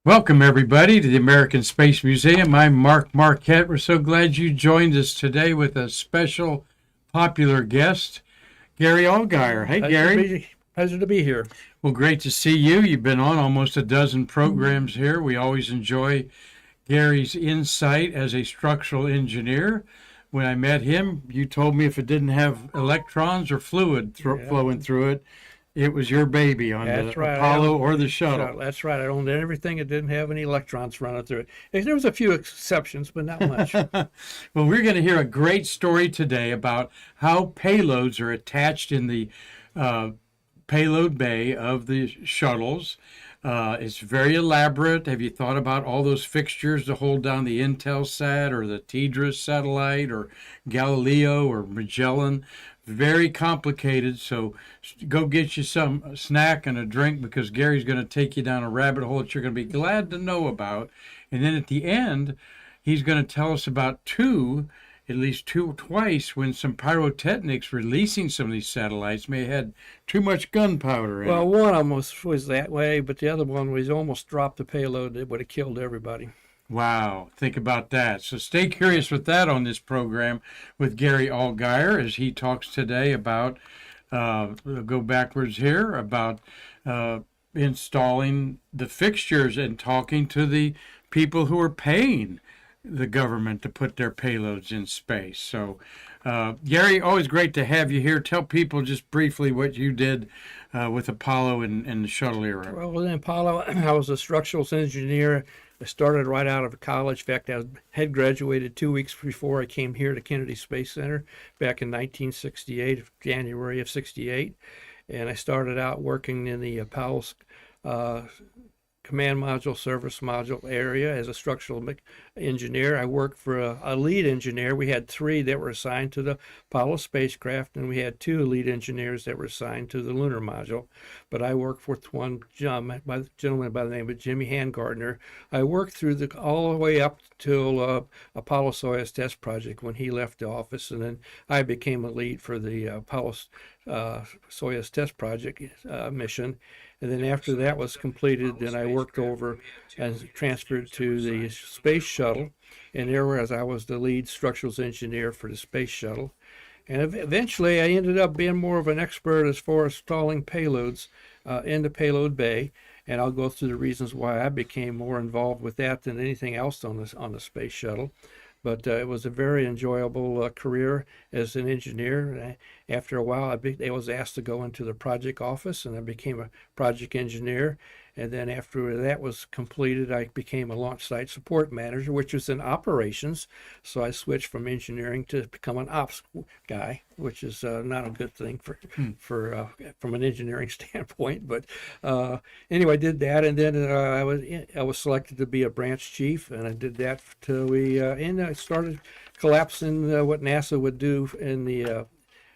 Welcome, everybody, to the American Space Museum. I'm Mark Marquette. We're so glad you joined us today with a special popular guest, Gary Allgire. Hey, Gary. Pleasure to be here. Well, great to see you. You've been on almost a dozen programs here. We always enjoy Gary's insight as a structural engineer. When I met him, you told me if it didn't have electrons or fluid flowing through it, it was your baby on That's the right. Apollo or the shuttle. That's right. I owned everything that didn't have any electrons running through it. There was a few exceptions, but not much. Well, we're going to hear a great story today about how payloads are attached in the uh, payload bay of the shuttles. It's very elaborate. Have you thought about all those fixtures to hold down the Intelsat or the TDRS satellite or Galileo or Magellan? Very complicated. So go get you some snack and a drink because Gary's going to take you down a rabbit hole that you're going to be glad to know about. And then at the end, he's going to tell us about at least twice, when some pyrotechnics releasing some of these satellites may have had too much gunpowder in Well, it. one almost was that way, but the other one was almost dropped the payload that would have killed everybody. Wow, think about that. So stay curious with that on this program with Gary Allgire as he talks today about, go backwards here, about installing the fixtures and talking to the people who are paying the government to put their payloads in space. So, Gary, always great to have you here. Tell people just briefly what you did with Apollo and the shuttle era. Well, in Apollo, I was a structural engineer. I started right out of college. In fact, I had graduated 2 weeks before I came here to Kennedy Space Center back in 1968, January of 68. And I started out working in the Apollo uh, command module, service module area as a structural engineer. I worked for a lead engineer. We had three that were assigned to the Apollo spacecraft, and we had two lead engineers that were assigned to the lunar module. But I worked with one gentleman by the name of Jimmy Handgardner. I worked through all the way up till Apollo Soyuz test project when he left the office, and then I became a lead for the Apollo Soyuz test project mission. And then after that was completed, then I worked over and transferred to the space shuttle. And there I was the lead structurals engineer for the space shuttle. And eventually I ended up being more of an expert as far as installing payloads in the payload bay. And I'll go through the reasons why I became more involved with that than anything else on the space shuttle. But it was a very enjoyable career as an engineer. After a while, I was asked to go into the project office, and I became a project engineer. And then after that was completed, I became a launch site support manager, which was in operations. So I switched from engineering to become an ops guy, which is not a good thing for from an engineering standpoint. But anyway, I did that, and then I was selected to be a branch chief, and I did that till I started collapsing what NASA would do in the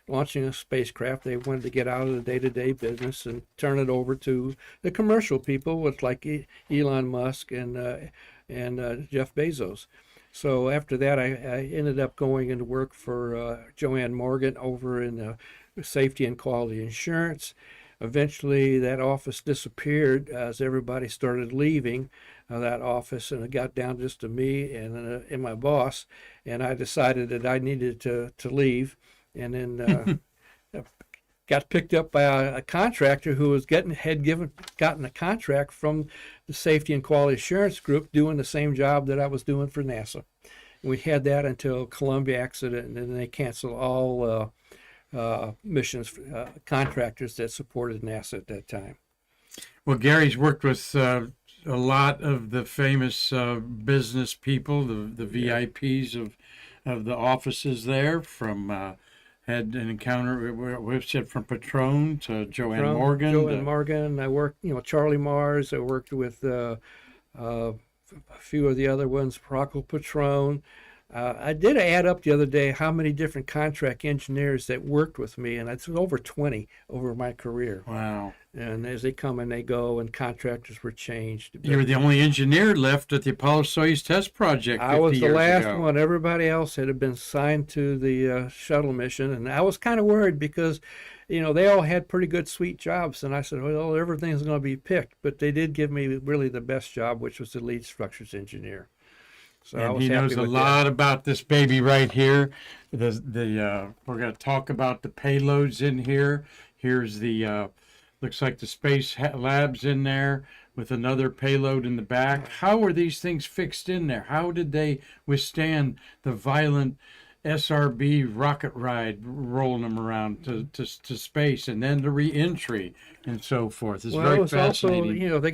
launching a spacecraft. They wanted to get out of the day-to-day business and turn it over to the commercial people, with like Elon Musk and Jeff Bezos. So after that, I ended up going into work for Joanne Morgan over in safety and quality insurance. Eventually, that office disappeared as everybody started leaving that office, and it got down just to me and my boss. And I decided that I needed to leave, and then got picked up by a contractor who gotten a contract from the Safety and Quality Assurance Group doing the same job that I was doing for NASA. And we had that until Columbia accident, and then they canceled all missions contractors that supported NASA at that time. Well, Gary's worked with a lot of the famous business people, the VIPs of the offices there. Had an encounter, we've said, from Patron to Joanne Morgan. Joanne Morgan. I worked, Charlie Mars. I worked with a few of the other ones, Rocco Patron. I did add up the other day how many different contract engineers that worked with me, and it's over 20 over my career. Wow. And as they come and they go, and contractors were changed. You were the only engineer left at the Apollo-Soyuz test project 50 I was the years last ago. one. Everybody else had been signed to the shuttle mission, and I was kind of worried because, they all had pretty good, sweet jobs. And I said, well, everything's going to be picked. But they did give me really the best job, which was the lead structures engineer. So I And was he happy knows a with lot about this baby right here. We're going to talk about the payloads in here. Here's the looks like the space labs in there with another payload in the back. How were these things fixed in there? How did they withstand the violent SRB rocket ride rolling them around to space, and then the re-entry and so forth? It's Well, very it was also, fascinating. they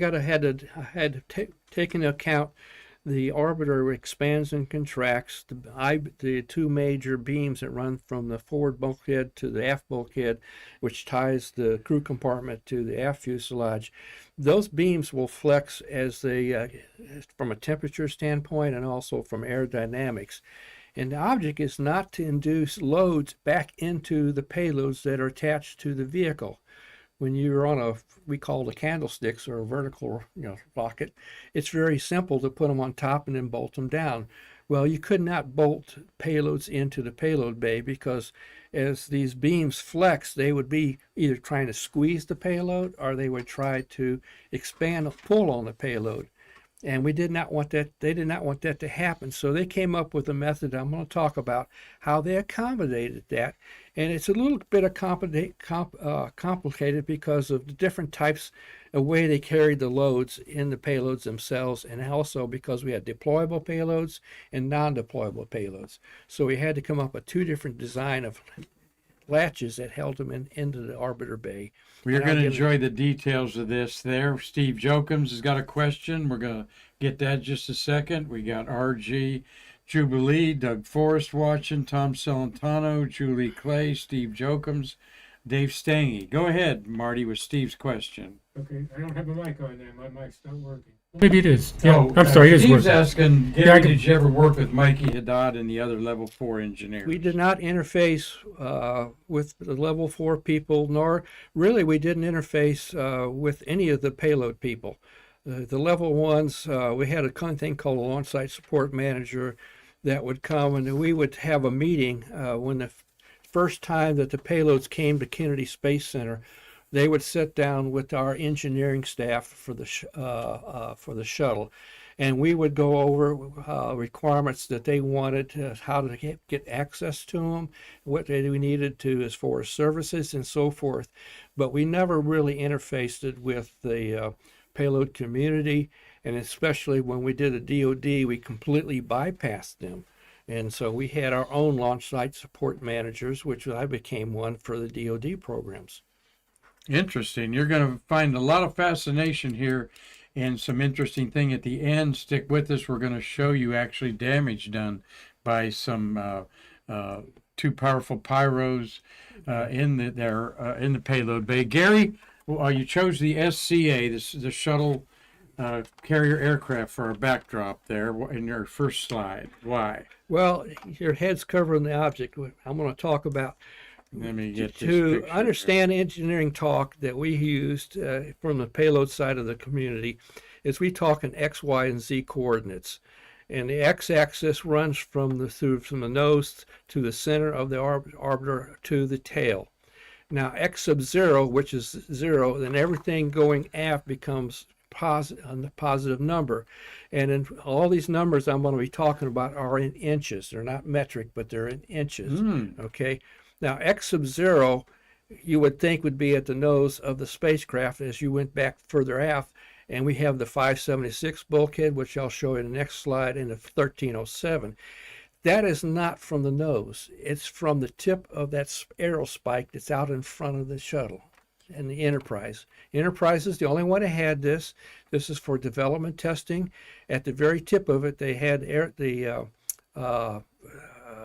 had to take into account the orbiter expands and contracts. The two major beams that run from the forward bulkhead to the aft bulkhead, which ties the crew compartment to the aft fuselage, those beams will flex as they, from a temperature standpoint and also from aerodynamics. And the object is not to induce loads back into the payloads that are attached to the vehicle. When you're on we call the candlesticks or a vertical, rocket, it's very simple to put them on top and then bolt them down. Well, you could not bolt payloads into the payload bay because as these beams flex, they would be either trying to squeeze the payload or they would try to expand, pull on the payload. And we did not want that. They did not want that to happen. So they came up with a method. I'm going to talk about how they accommodated that. And it's a little bit of complicated because of the different types of way they carried the loads in the payloads themselves, and also because we had deployable payloads and non-deployable payloads. So we had to come up with two different design of latches that held them into the orbiter bay. We're going to enjoy the details of this there. Steve Jokums has got a question. We're going to get that in just a second. We got RG Jubilee, Doug Forrest watching, Tom Celentano, Julie Clay, Steve Jokums, Dave Stange. Go ahead, Marty, with Steve's question. Okay, I don't have a mic on there. My mic's not working. Maybe it is. Yeah, Oh, I'm sorry, it is Steve's working. asking, Gary, Yeah, I can- did you ever work with Mikey Haddad and the other level 4 engineers? We did not interface with the level 4 people, nor really we didn't interface with any of the payload people. The level 1s, we had a thing called a launch site support manager that would come, and we would have a meeting when the first time that the payloads came to Kennedy Space Center. They would sit down with our engineering staff for the shuttle, and we would go over requirements that they wanted, how to get access to them, what we needed to as far as services and so forth. But we never really interfaced it with the payload community, and especially when we did a DoD, we completely bypassed them. And so we had our own launch site support managers, which I became one for the DoD programs. Interesting. You're going to find a lot of fascination here and some interesting thing at the end. Stick with us. We're going to show you actually damage done by some two powerful pyros in the payload bay. Gary, you chose the SCA, the shuttle carrier aircraft, for our backdrop there in your first slide. Why? Well, your head's covering the object. I'm going to talk about Let me get this to picture understand engineering talk that we used from the payload side of the community is we talk in X, Y, and Z coordinates. And the X-axis runs from the nose to the center of the orbiter to the tail. Now X sub 0, which is 0, then everything going aft becomes a positive number. And in all these numbers I'm going to be talking about are in inches. They're not metric, but they're in inches. Okay. Now, X sub 0, you would think would be at the nose of the spacecraft as you went back further aft, and we have the 576 bulkhead, which I'll show you in the next slide, and the 1307. That is not from the nose. It's from the tip of that arrow spike that's out in front of the shuttle and the Enterprise. Enterprise is the only one that had this. This is for development testing. At the very tip of it, they had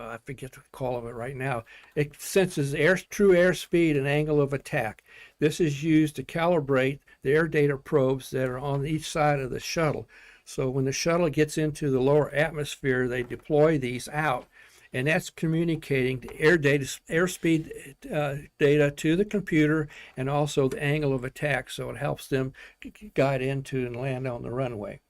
I forget to call it right now. It senses true airspeed and angle of attack. This is used to calibrate the air data probes that are on each side of the shuttle. So when the shuttle gets into the lower atmosphere, they deploy these out, and that's communicating the airspeed data to the computer, and also the angle of attack, so it helps them guide into and land on the runway.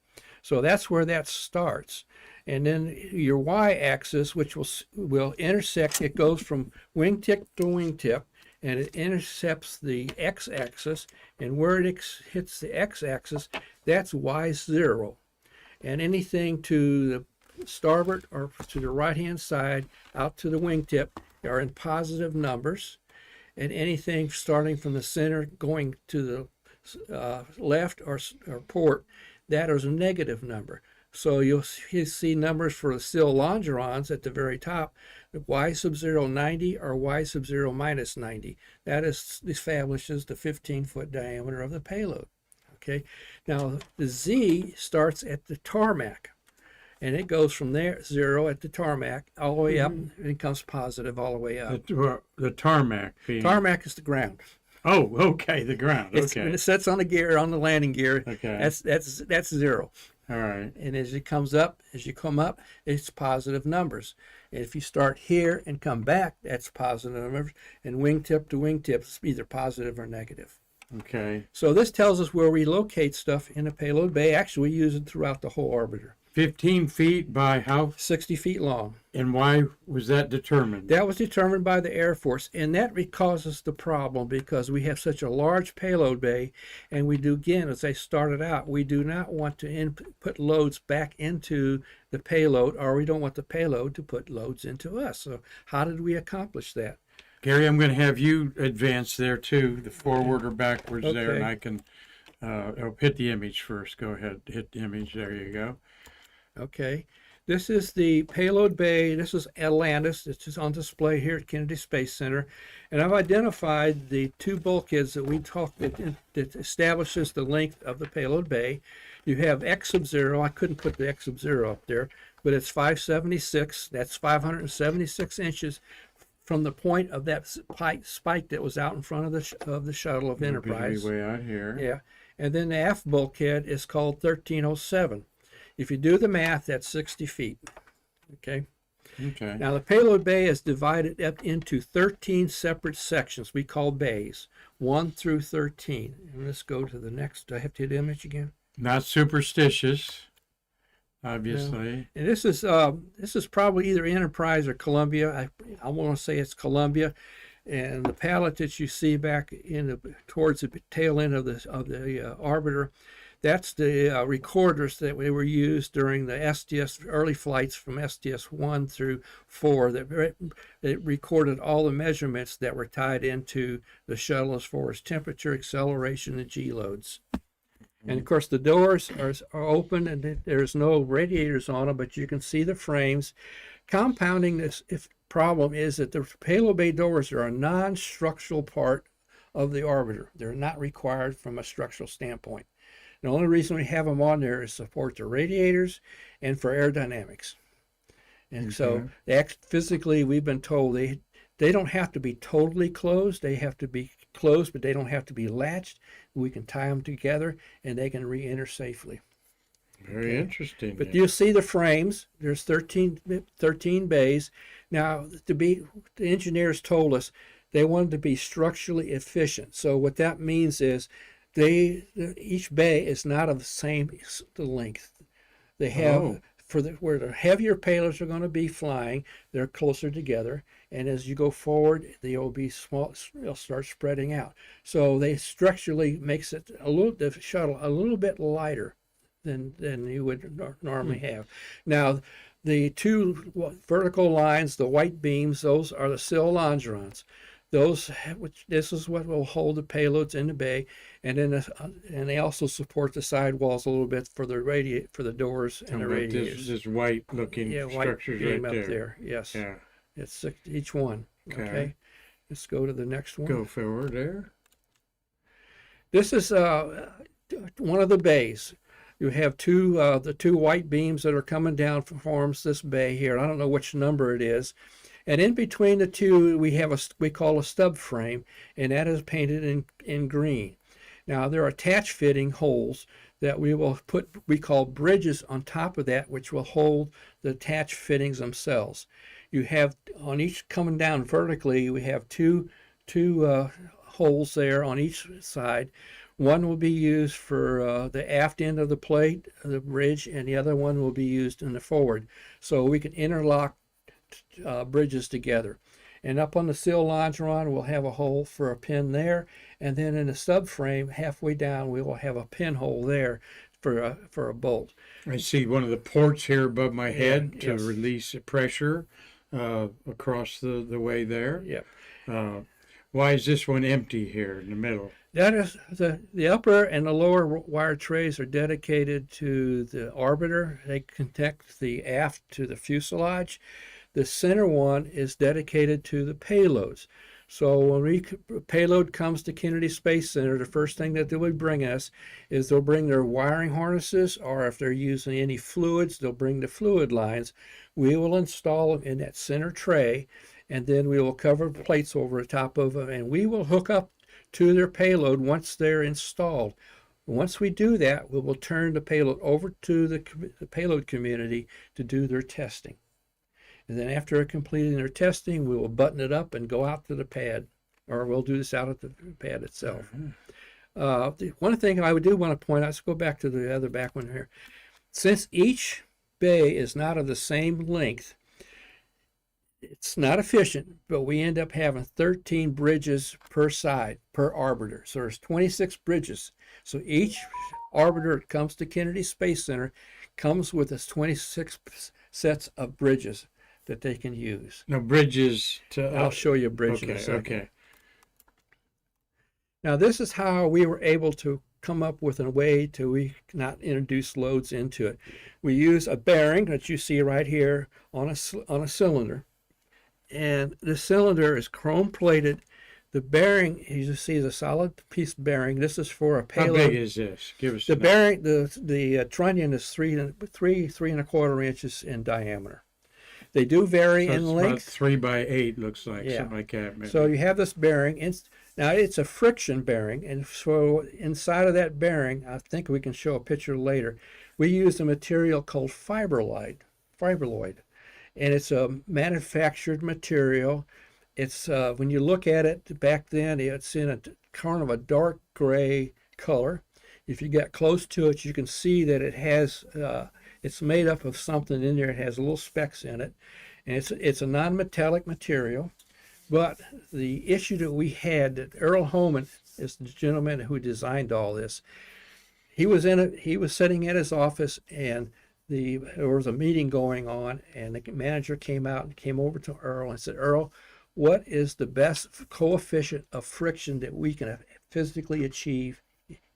So that's where that starts. And then your y-axis, which will intersect, it goes from wingtip to wingtip, and it intercepts the x-axis, and where it hits the x-axis, that's y0. And anything to the starboard or to the right-hand side out to the wingtip are in positive numbers, and anything starting from the center going to the left or port, that is a negative number. So you'll see numbers for the still longerons at the very top, y sub 0 90 or y sub 0 minus 90. That establishes the 15-foot diameter of the payload. Okay, now the Z starts at the tarmac, and it goes from there 0 at the tarmac all the way up, and it becomes positive all the way up. The tarmac being... Tarmac is the ground. Oh, okay, the ground. Okay. When it sets on the gear, on the landing gear, Okay. that's 0. All right. And as it comes up, as you come up, it's positive numbers. And if you start here and come back, that's positive numbers. And wingtip to wingtip, it's either positive or negative. Okay. So this tells us where we locate stuff in a payload bay. Actually, we use it throughout the whole orbiter. 15 feet by how? 60 feet long. And why was that determined? That was determined by the Air Force, and that causes the problem because we have such a large payload bay, and we do, again, as I started out, we do not want to put loads back into the payload, or we don't want the payload to put loads into us. So how did we accomplish that? Gary, I'm going to have you advance there too, the forward or backwards there, Okay. and I can hit the image first. Go ahead, hit the image. There you go. Okay, this is the payload bay. This is Atlantis. It's just on display here at Kennedy Space Center. And I've identified the two bulkheads that we talked that establishes the length of the payload bay. You have X sub 0. I couldn't put the X sub 0 up there, but it's 576. That's 576 inches from the point of that spike that was out in front of the shuttle of Enterprise. Way out here. Yeah, and then the aft bulkhead is called 1307. If you do the math, that's 60 feet. Okay. Okay. Now the payload bay is divided up into 13 separate sections we call bays, 1 through 13. And let's go to the next. Do I have to hit image again? Not superstitious, obviously. And this is probably either Enterprise or Columbia. I want to say it's Columbia. And the pallet that you see back towards the tail end of the orbiter, that's the recorders that were used during the STS early flights from STS-1 through 4 that recorded all the measurements that were tied into the shuttle as far as temperature, acceleration, and G loads. And of course the doors are open and there's no radiators on them, but you can see the frames. Compounding this problem is that the payload bay doors are a non-structural part of the orbiter. They're not required from a structural standpoint. The only reason we have them on there is to support the radiators and for aerodynamics. And so physically, we've been told they don't have to be totally closed. They have to be closed, but they don't have to be latched. We can tie them together, and they can re-enter safely. Very interesting. But you'll see the frames. There's 13 bays. Now, the engineers told us they wanted to be structurally efficient. So what that means is each bay is not of the same length. They have where the heavier payloads are going to be flying, they're closer together, and as you go forward, they'll be small. They'll start spreading out. So they structurally makes it the shuttle a little bit lighter than you would normally have. Now, the two vertical lines, the white beams, those are the sill longerons. This is what will hold the payloads in the bay, and then and they also support the sidewalls a little bit for the doors and the radiators. This white-looking structures white beam right up there. Yes. Yeah. It's 6 each one. Okay. Let's go to the next one. Go forward there. This is one of the bays. You have the two white beams that are coming down forms this bay here. I don't know which number it is. And in between the two, we call a stub frame, and that is painted in green. Now there are attach fitting holes that we will put, we call bridges on top of that, which will hold the attach fittings themselves. You have on each coming down vertically, we have two holes there on each side. One will be used for the aft end of the plate, the bridge, and the other one will be used in the forward. So we can interlock bridges together. And up on the sill longeron, we'll have a hole for a pin there. And then in the subframe, halfway down, we will have a pinhole there for a bolt. I see one of the ports here above my head to yes. release pressure across the way there. Yep. Why is this one empty here in the middle? That is the upper and the lower wire trays are dedicated to the orbiter. They connect the aft to the fuselage. The center one is dedicated to the payloads. So when payload comes to Kennedy Space Center, the first thing that they would bring us is they'll bring their wiring harnesses, or if they're using any fluids, they'll bring the fluid lines. We will install them in that center tray, and then we will cover plates over the top of them, and we will hook up to their payload once they're installed. Once we do that, we will turn the payload over to the payload community to do their testing. And then after completing their testing, we will button it up and go out to the pad, or we'll do this out at the pad itself. One thing I do want to point out, let's go back to the other back one here. Since each bay is not of the same length, it's not efficient, but we end up having 13 bridges per side, per orbiter. So there's 26 bridges. So each orbiter that comes to Kennedy Space Center comes with its 26 sets of bridges that they can use. No bridges to. I'll show you a bridge in a Okay. second. Okay. Now this is how we were able to come up with a way to we not introduce loads into it. We use a bearing that you see right here on a cylinder, and the cylinder is chrome plated. The bearing you see is a solid piece of bearing. This is for a payload. How big is this? Give us The an bearing, the trunnion is three and a quarter inches in diameter. They do vary so in it's about length. 3 by 8 looks like, Yeah. something like that. Maybe. So you have this bearing. Now it's a friction bearing, and so inside of that bearing, I think we can show a picture later. We use a material called fibroid, and it's a manufactured material. It's when you look at it back then, it's in a kind of a dark gray color. If you get close to it, you can see that it has. It's made up of something in there. It has little specks in it, and it's a non-metallic material. But the issue that we had, that Earl Homan is the gentleman who designed all this. He was sitting at his office, and there was a meeting going on, and the manager came out and came over to Earl and said, "Earl, what is the best coefficient of friction that we can physically achieve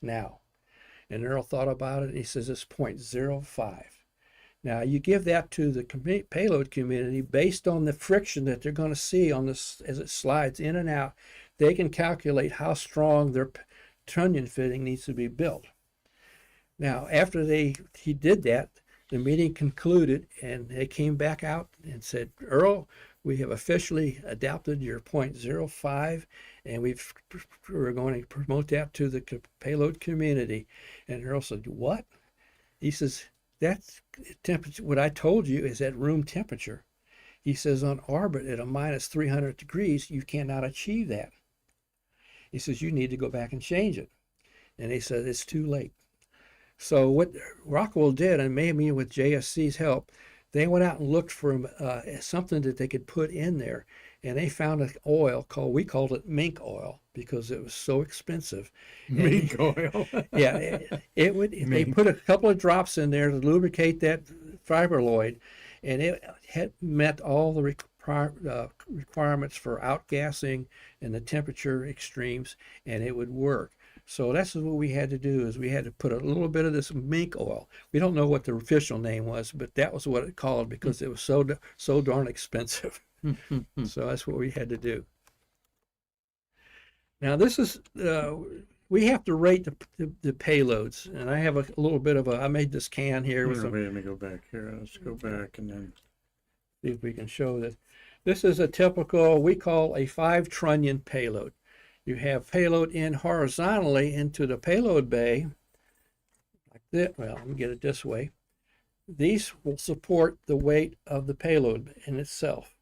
now?" And Earl thought about it, and he says it's 0.05. Now you give that to the payload community based on the friction that they're going to see on this as it slides in and out. They can calculate how strong their trunnion fitting needs to be built. Now after he did that, the meeting concluded, and they came back out and said, "Earl, we have officially adopted your 0.05, and we're going to promote that to the payload community." And Earl said, "What?" He says, "That's temperature. What I told you is at room temperature." He says, "On orbit at a minus 300 degrees, you cannot achieve that." He says, "You need to go back and change it." And they said, "It's too late." So what Rockwell did, and maybe with JSC's help, they went out and looked for something that they could put in there, and they found an oil we called it mink oil because it was so expensive. Mink oil. Yeah, they put a couple of drops in there to lubricate that fibroid, and it had met all the requirements for outgassing and the temperature extremes, and it would work. So that's what we had to do, is we had to put a little bit of this mink oil. We don't know what the official name was, but that was what it called because it was so darn expensive. So that's what we had to do. Now this is, we have to rate the payloads, and I have a little bit of I made this can here with some. Wait, let me go back here. Let's go back and then. See if we can show that. This is a typical, we call a 5 trunnion payload. You have payload in horizontally into the payload bay, like this. Well, let me get it this way. These will support the weight of the payload in itself.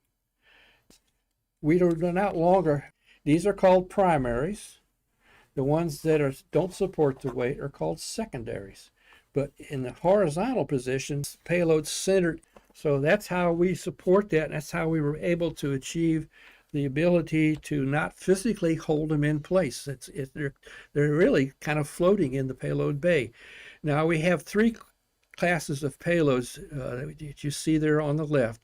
We are not longer, these are called primaries. The ones that don't support the weight are called secondaries. But in the horizontal positions, payload's centered. So that's how we support that. And that's how we were able to achieve the ability to not physically hold them in place. They're really kind of floating in the payload bay. Now we have three classes of payloads that you see there on the left.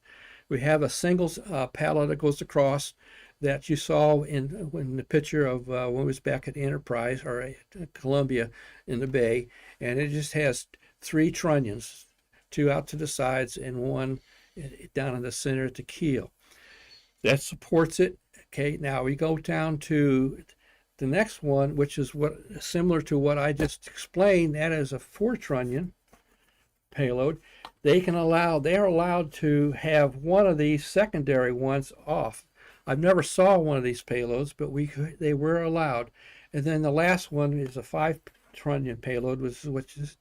We have a single pallet that goes across that you saw in the picture of when it was back at Enterprise or at Columbia in the bay, and it just has 3 trunnions, 2 out to the sides and 1 down in the center at the keel. That supports it. Okay, now we go down to the next one, which is similar to what I just explained. That is a 4 trunnion payload. They are allowed to have one of these secondary ones off. I've never saw one of these payloads, but they were allowed. And then the last one is a 5 trunnion payload, this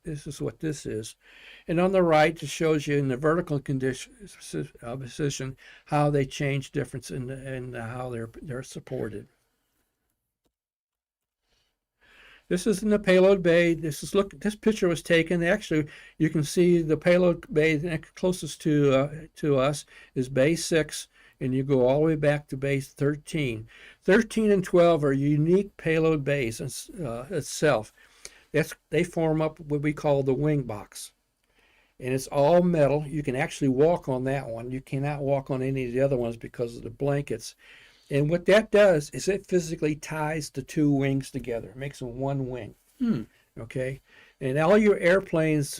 is what this is. And on the right, it shows you in the vertical position how they change difference in how they're supported. This is in the payload bay. This picture was taken. Actually, you can see the payload bay closest to us is bay 6, and you go all the way back to bay 13. 13 and 12 are unique payload bays itself. They form up what we call the wing box. And it's all metal. You can actually walk on that one. You cannot walk on any of the other ones because of the blankets. And what that does is it physically ties the 2 wings together. It makes them 1 wing. Okay? And all your airplanes,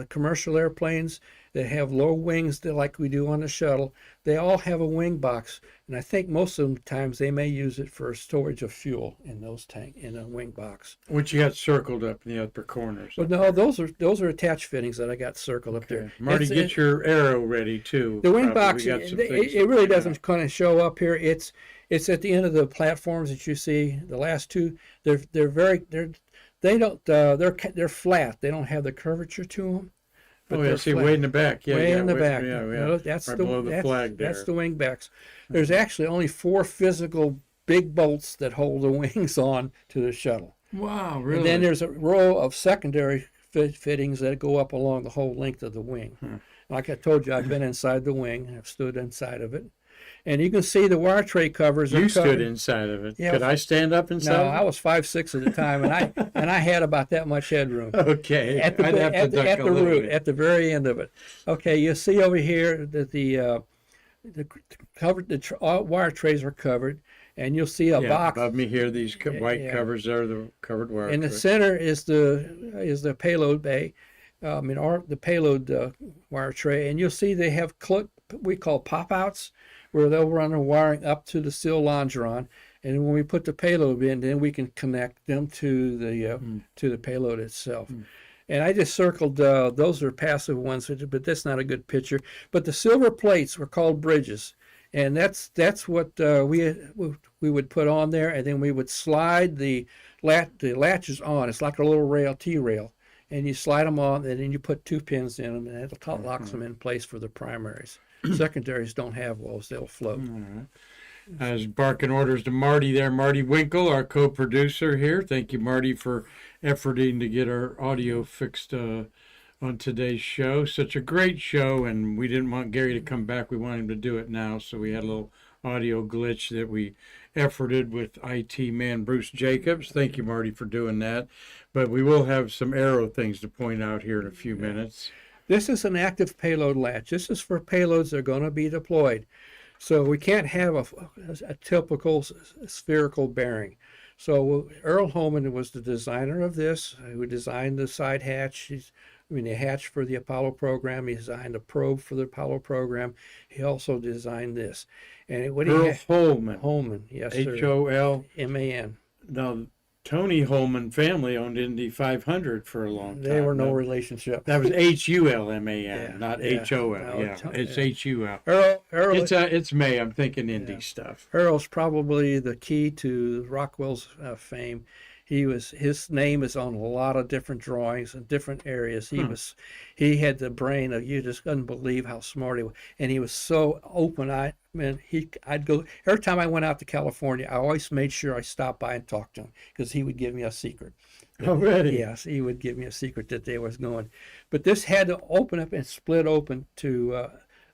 commercial airplanes that have low wings like we do on the shuttle, they all have a wing box. And I think most of the times they may use it for storage of fuel in a wing box. Which you got circled up in the upper corners. Well, no, those are attached fittings that I got circled up there. Marty, get your arrow ready too. The wing Probably. box, it really doesn't kind of show up here. It's at the end of the platforms that you see. The last 2, they're flat. They don't have the curvature to them. But I see, way in the back. Yeah, way in the back. Yeah. No, that's right below the flag there. That's the wing backs. There's actually only 4 physical big bolts that hold the wings on to the shuttle. Wow, really? And then there's a row of secondary fittings that go up along the whole length of the wing. Like I told you, I've been inside the wing. I've stood inside of it. And you can see the wire tray covers. You stood inside of it. Yeah, could I stand up inside? No, I was 5'6" at the time, and I had about that much headroom. Okay, at the root, at the very end of it. Okay, you see over here that the wire trays are covered, and you'll see a box above me here. These white covers are the covered wire. In the center is the payload bay, the payload wire tray, and you'll see they have we call pop-outs, where they'll run the wiring up to the steel longeron, and when we put the payload in, then we can connect them to the payload itself. And I just circled those are passive ones, but that's not a good picture. But the silver plates were called bridges, and that's what we would put on there, and then we would slide the latches on. It's like a little rail, T-rail, and you slide them on, and then you put 2 pins in them, and it locks them in place for the primaries. Secondaries don't have those; they'll float. I was barking orders to Marty there. Marty Winkle, our co-producer here. Thank you, Marty, for efforting to get our audio fixed on today's show. Such a great show, and we didn't want Gary to come back. We wanted him to do it now, so we had a little audio glitch that we efforted with IT man Bruce Jacobs. Thank you, Marty, for doing that. But we will have some arrow things to point out here in a few minutes. This is an active payload latch. This is for payloads that are going to be deployed. So we can't have a typical spherical bearing. So Earl Holman was the designer of this, who designed the side hatch. The hatch for the Apollo program. He designed a probe for the Apollo program. He also designed this. And Earl Holman. Holman, yes, sir. Holman. M-A-N. Now, Tony Holman family owned Indy 500 for a long time. They were no No, relationship. that was HULMAN, Yeah, not yeah. HOL. No, Yeah, it's yeah. HUL. Earl, It's May. I'm thinking Indy Yeah. stuff. Earl's probably the key to Rockwell's fame. His name is on a lot of different drawings in different areas. He had the brain of, you just couldn't believe how smart he was, and he was so open. I'd go every time I went out to California. I always made sure I stopped by and talked to him because he would give me a secret. Already. Yes, he would give me a secret that they was going. But this had to open up and split open to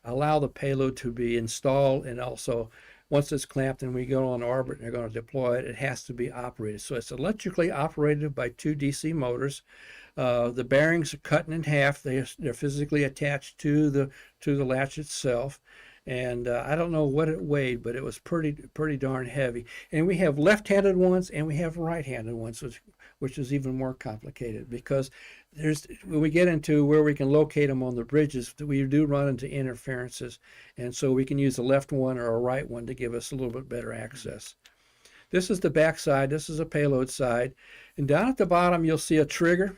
allow the payload to be installed, and also once it's clamped and we go on orbit and they're going to deploy it, it has to be operated. So it's electrically operated by two DC motors. The bearings are cut in half. They're physically attached to the latch itself. And I don't know what it weighed, but it was pretty darn heavy. And we have left-handed ones and we have right-handed ones, which is even more complicated because when we get into where we can locate them on the bridges, we do run into interferences, and so we can use a left one or a right one to give us a little bit better access. This is the back side. This is a payload side, and down at the bottom you'll see a trigger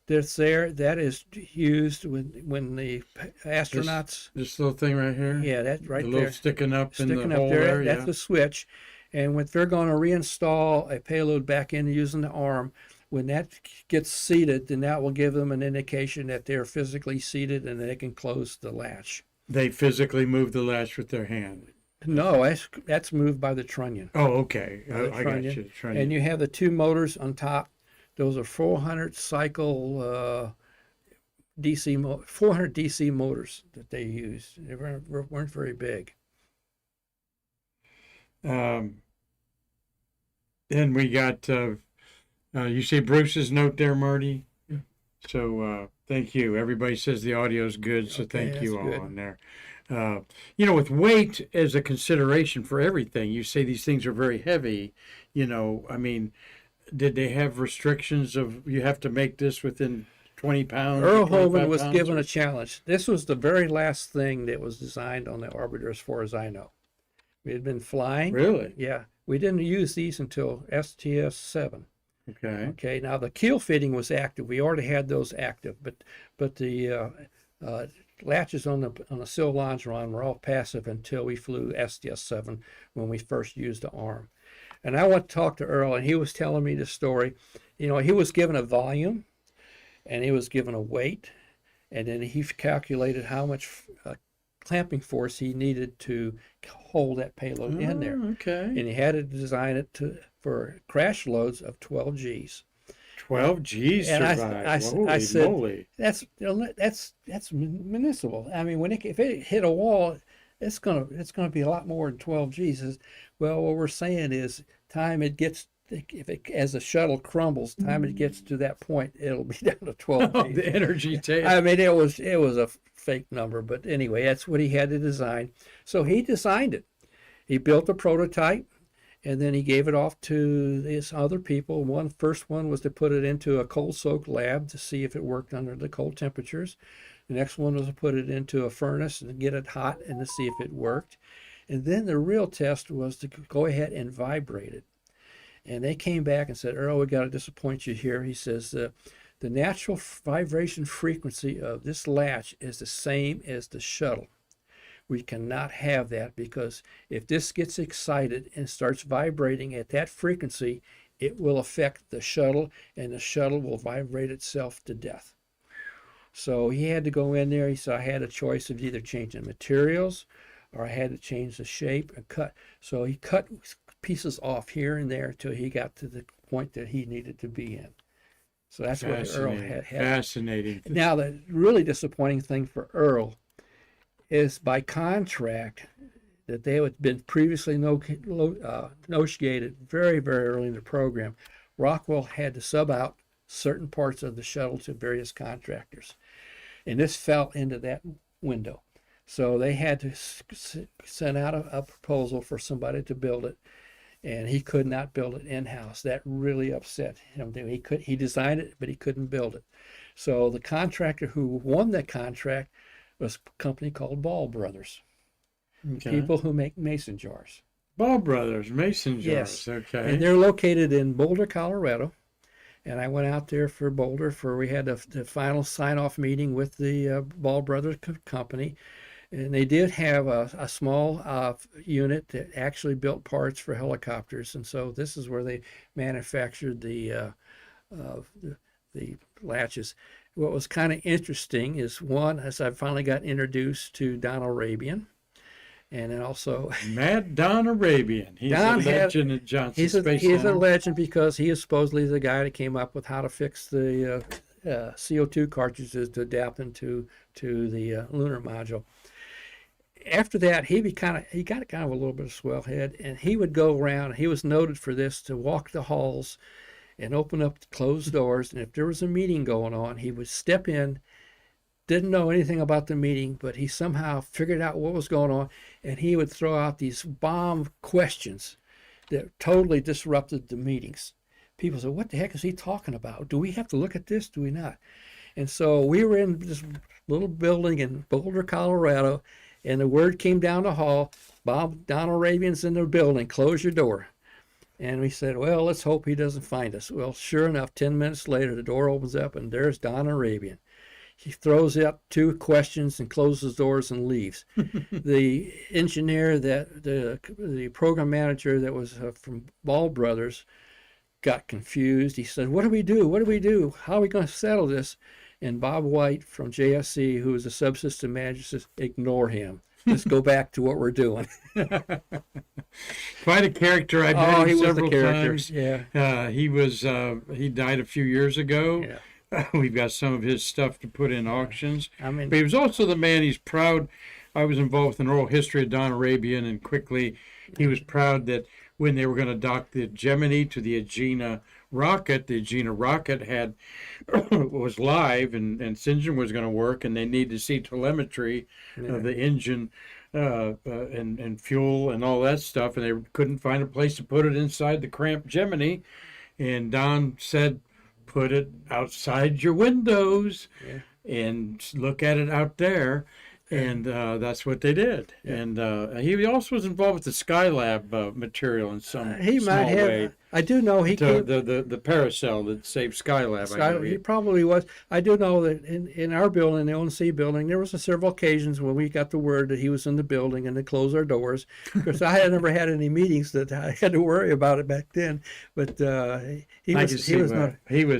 that's there. That is used when the astronauts. This little thing right here. Yeah, that's right the there. Little sticking up in the Sticking hole up there. there. That's Yeah. the switch, and when they're going to reinstall a payload back in using the arm. When that gets seated, then that will give them an indication that they're physically seated and they can close the latch. They physically move the latch with their hand. No, that's moved by the trunnion. Oh, okay. By the I got trunnion. you. And you have the two motors on top. Those are 400 cycle 400 DC motors that they use. They weren't very big. Then we got. You say Bruce's note there, Marty? Yeah. So thank you. Everybody says the audio's good, so Okay, thank you that's all good. on there. With weight as a consideration for everything, you say these things are very heavy. I mean, did they have restrictions of you have to make this within 20 pounds? Earl 25 Hovind was pounds, given or- a challenge. This was the very last thing that was designed on the orbiter, as far as I know. We had been flying. Really? Yeah, we didn't use these until STS-7. Okay. Okay, now the keel fitting was active. We already had those active, but the latches on the sill longeron were all passive until we flew STS-7 when we first used the arm. And I went to talk to Earl, and he was telling me the story. He was given a volume, and he was given a weight, and then he calculated how much clamping force he needed to hold that payload in there. Okay. And he had to design it for crash loads of 12 Gs. 12 G's And survived. I Holy said, moly. that's municipal. I mean, if it hit a wall, it's gonna be a lot more than 12 Gs. He says, well, what we're saying is, as the shuttle crumbles, time it gets to that point, it'll be down to 12 Gs. The energy take. I mean, it was a fake number, but anyway, that's what he had to design. So he designed it. He built a prototype, and then he gave it off to these other people. First one was to put it into a cold soak lab to see if it worked under the cold temperatures. The next one was to put it into a furnace and get it hot and to see if it worked. And then the real test was to go ahead and vibrate it. And they came back and said, Earl, we got to disappoint you here. He says, the natural vibration frequency of this latch is the same as the shuttle. We cannot have that, because if this gets excited and starts vibrating at that frequency, it will affect the shuttle, and the shuttle will vibrate itself to death. So he had to go in there. He said, I had a choice of either changing materials or I had to change the shape and cut. So he cut pieces off here and there until he got to the point that he needed to be in. So that's what Earl had. Fascinating. Now, the really disappointing thing for Earl is, by contract that they had been previously negotiated very, very early in the program, Rockwell had to sub out certain parts of the shuttle to various contractors. And this fell into that window. So they had to send out a proposal for somebody to build it, and he could not build it in-house. That really upset him. He designed it, but he couldn't build it. So the contractor who won that contract was a company called Ball Brothers, Okay. people who make mason jars. Ball Brothers, mason jars. Yes. Okay. And they're located in Boulder, Colorado. And I went out there for Boulder we had the final sign-off meeting with the Ball Brothers company. And they did have a small unit that actually built parts for helicopters. And so this is where they manufactured the latches. What was kind of interesting is one, as I finally got introduced to Don Arabian, and then also Mad Don Arabian. He's Don a legend at Johnson Space he's a Center. legend because he is supposedly the guy that came up with how to fix the CO2 cartridges to adapt them to the lunar module. After that, he got kind of a little bit of swell head, and he would go around. He was noted for this, to walk the halls and open up the closed doors. And if there was a meeting going on, he would step in. Didn't know anything about the meeting, but he somehow figured out what was going on, and he would throw out these bomb questions that totally disrupted the meetings. People said, "What the heck is he talking about? Do we have to look at this? Do we not?" And so we were in this little building in Boulder, Colorado, and the word came down the hall, Don Arabian's in the building, close your door. And we said, well, let's hope he doesn't find us. Well, sure enough, 10 minutes later, the door opens up, and there's Don Arabian. He throws out 2 questions and closes doors and leaves. The engineer, the program manager that was from Ball Brothers, got confused. He said, what do we do? What do we do? How are we going to settle this? And Bob White from JSC, who was a subsystem manager, says, ignore him. Let's go back to what we're doing. Quite a character. I've met him several times. Yeah. He died a few years ago. Yeah. We've got some of his stuff to put in auctions. I mean, But he was also the man. He's proud. I was involved with an oral history of Don Arabian, and quickly he was proud that when they were going to dock the Gemini to the Agena rocket had was live, and its engine was going to work, and they needed to see telemetry of the engine and fuel and all that stuff, and they couldn't find a place to put it inside the cramped Gemini. And Don said, put it outside your windows and look at it out there. And that's what they did. Yeah. And he also was involved with the Skylab material in some small way. I do know he came, the paracel that saved Skylab. He probably was. I do know that in our building, the ONC building, there was several occasions when we got the word that he was in the building and they closed our doors. Because I had never had any meetings that I had to worry about it back then. But he was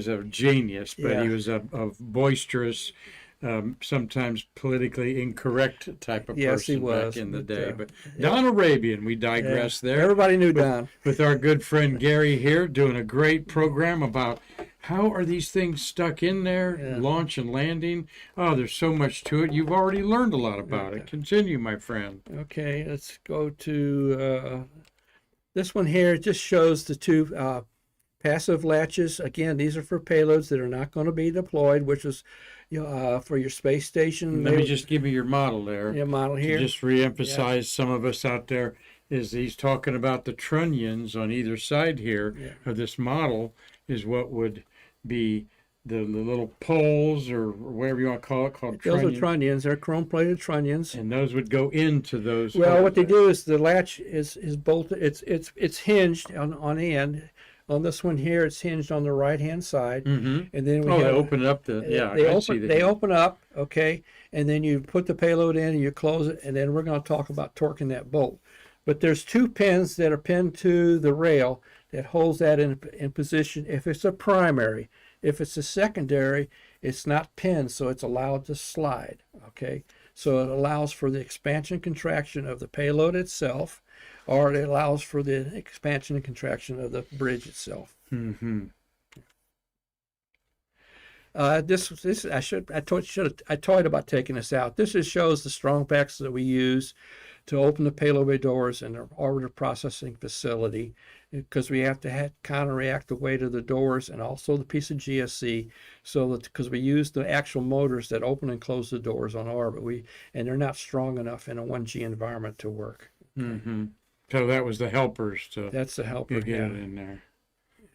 a genius, but yeah. He was a boisterous, sometimes politically incorrect type of yes, person he was, back in the day. But Don Arabian, we digress there. Everybody knew Don. With our good friend Gary here, doing a great program about how are these things stuck in there, launch and landing. Oh, there's so much to it. You've already learned a lot about it. Continue, my friend. Okay, let's go to this one here. It just shows the 2 passive latches. Again, these are for payloads that are not going to be deployed, which is for your space station. Let me just give you your model there. Yeah, model here. To just reemphasize some of us out there is he's talking about the trunnions on either side here of this model is what would be the little poles or whatever you want to call it, called those trunnions. are trunnions. They're chrome-plated trunnions. And those would go into those. Well, what they do is the latch is bolted. It's hinged on the end. On this one here, it's hinged on the right-hand side, and then they open up they open up, okay, and then you put the payload in and you close it, and then we're going to talk about torquing that bolt. But there's 2 pins that are pinned to the rail that holds that in position. If it's a primary, if it's a secondary, it's not pinned, so it's allowed to slide. Okay, so it allows for the expansion contraction of the payload itself, or it allows for the expansion and contraction of the bridge itself. Mm-hmm. I toyed about taking this out. This just shows the strong backs that we use to open the payload bay doors in our orbiter processing facility, because we have to counteract the weight of the doors and also the piece of GSC, so that because we use the actual motors that open and close the doors on orbit, and they're not strong enough in a 1G environment to work. Mm-hmm. So that was the helpers that's the helper. Get it in there.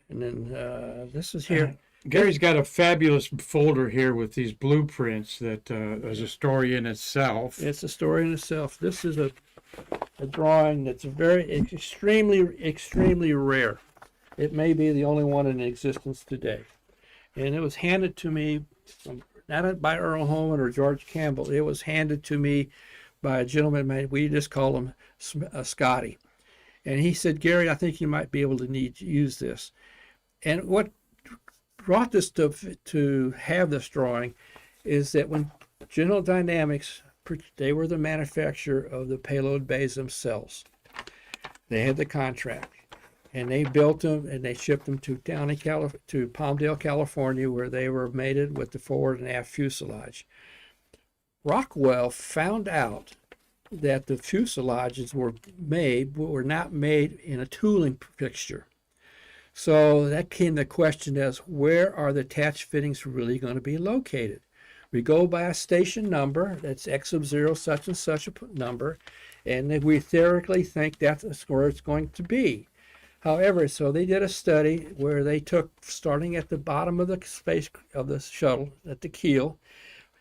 And then this is here. Gary's got a fabulous folder here with these blueprints that is a story in itself. It's a story in itself. This is a drawing that's extremely rare. It may be the only one in existence today. And it was handed to me not by Earl Holman or George Campbell. It was handed to me by a gentleman, we just call him Scotty. And he said, Gary, I think you might be able to use this. And what brought this to have this drawing is that when General Dynamics, they were the manufacturer of the payload bays themselves. They had the contract, and they built them and they shipped them to Palmdale, California, where they were mated with the forward and aft fuselage. Rockwell found out that the fuselages were not made in a tooling fixture. So that came the question as, where are the attached fittings really going to be located? We go by a station number, that's X sub 0 such and such a number, and we theoretically think that's where it's going to be. However, so they did a study where they took, starting at the bottom of the space of the shuttle, at the keel,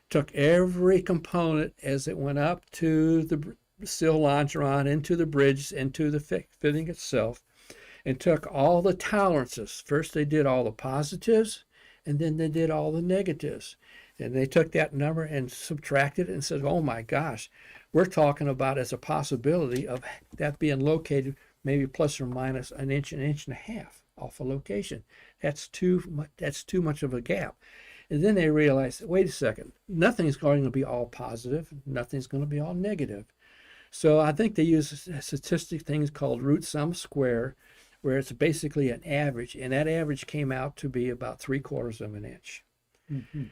took every component as it went up to the steel longeron, into the bridge, into the fitting itself, and took all the tolerances. First they did all the positives, and then they did all the negatives. And they took that number and subtracted it and said, oh my gosh, we're talking about as a possibility of that being located maybe plus or minus an inch and a half off a location. That's too much of a gap. And then they realized, wait a second, nothing's going to be all positive, nothing's going to be all negative. So I think they use statistic things called root sum square, where it's basically an average, and that average came out to be about 3/4 of an inch. Mm-hmm.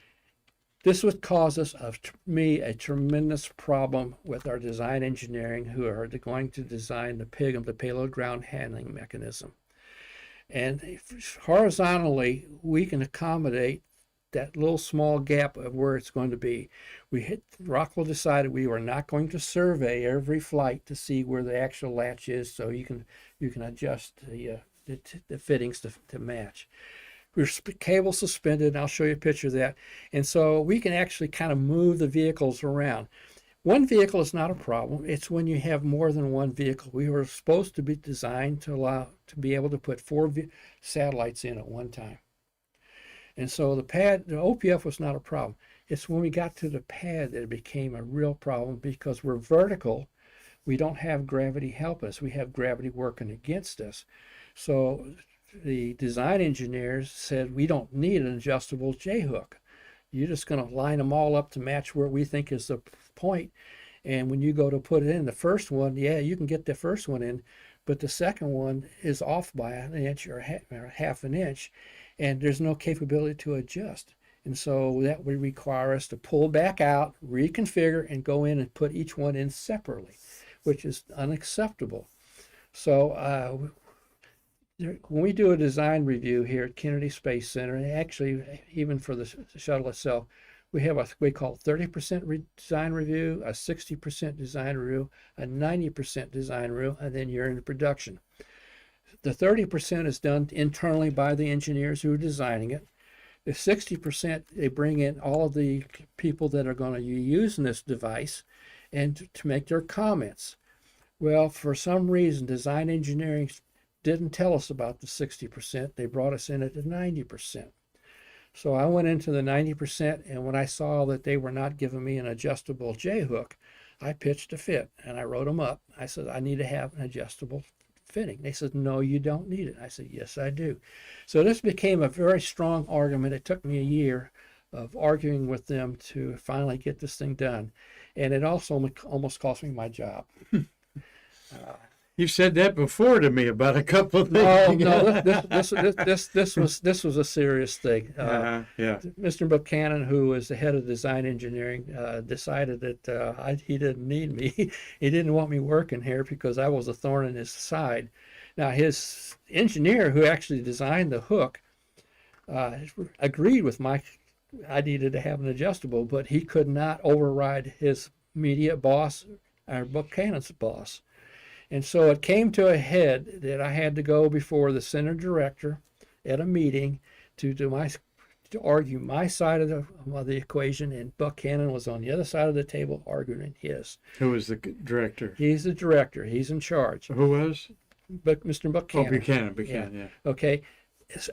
This would cause us, me, a tremendous problem with our design engineering, who are going to design the PIGM, the payload ground handling mechanism. And horizontally, we can accommodate that little small gap of where it's going to be. Rockwell decided we were not going to survey every flight to see where the actual latch is, so you can adjust the fittings to match. We're cable suspended, and I'll show you a picture of that. And so we can actually kind of move the vehicles around. One vehicle is not a problem. It's when you have more than one vehicle. We were supposed to be designed to be able to put 4 satellites in at one time. And so the OPF was not a problem. It's when we got to the pad that it became a real problem, because we're vertical. We don't have gravity help us. We have gravity working against us. So the design engineers said, we don't need an adjustable J-hook. You're just going to line them all up to match where we think is the point. And when you go to put it in, the first one, yeah, you can get the first one in, but the second one is off by an inch or half an inch, and there's no capability to adjust. And so that would require us to pull back out, reconfigure, and go in and put each one in separately, which is unacceptable. So when we do a design review here at Kennedy Space Center, and actually even for the shuttle itself, we have we call 30% design review, a 60% design review, a 90% design review, and then you're in production. The 30% is done internally by the engineers who are designing it. The 60%, they bring in all of the people that are going to be using this device and to make their comments. Well, for some reason, design engineering didn't tell us about the 60%. They brought us in at the 90%. So I went into the 90%, and when I saw that they were not giving me an adjustable J-hook, I pitched a fit, and I wrote them up. I said, I need to have an adjustable fitting. They said, no, you don't need it. I said, yes, I do. So this became a very strong argument. It took me a year of arguing with them to finally get this thing done. And it also almost cost me my job. You've said that before to me about a couple of No, things. this was a serious thing. Yeah. Mr. Buchanan, who was the head of design engineering, decided that he didn't need me. He didn't want me working here because I was a thorn in his side. Now, his engineer, who actually designed the hook, agreed with I needed to have an adjustable, but he could not override his immediate boss, our Buchanan's boss. And so it came to a head that I had to go before the center director at a meeting to to argue my side of the equation, and Buck Cannon was on the other side of the table arguing his. Who was the director? He's the director. He's in charge. Who was? But Mr. Buck Oh, Cannon. Buchanan, yeah. Okay.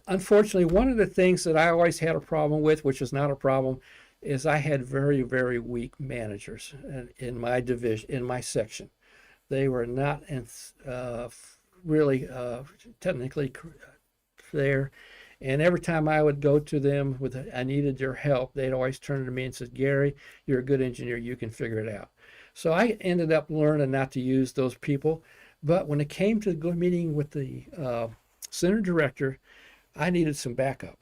Unfortunately, one of the things that I always had a problem with, which is not a problem, is I had very, very weak managers in my division, in my section. They were not really technically there. And every time I would go to them I needed their help, they'd always turn to me and say, Gary, you're a good engineer. You can figure it out. So I ended up learning not to use those people. But when it came to the meeting with the center director, I needed some backup.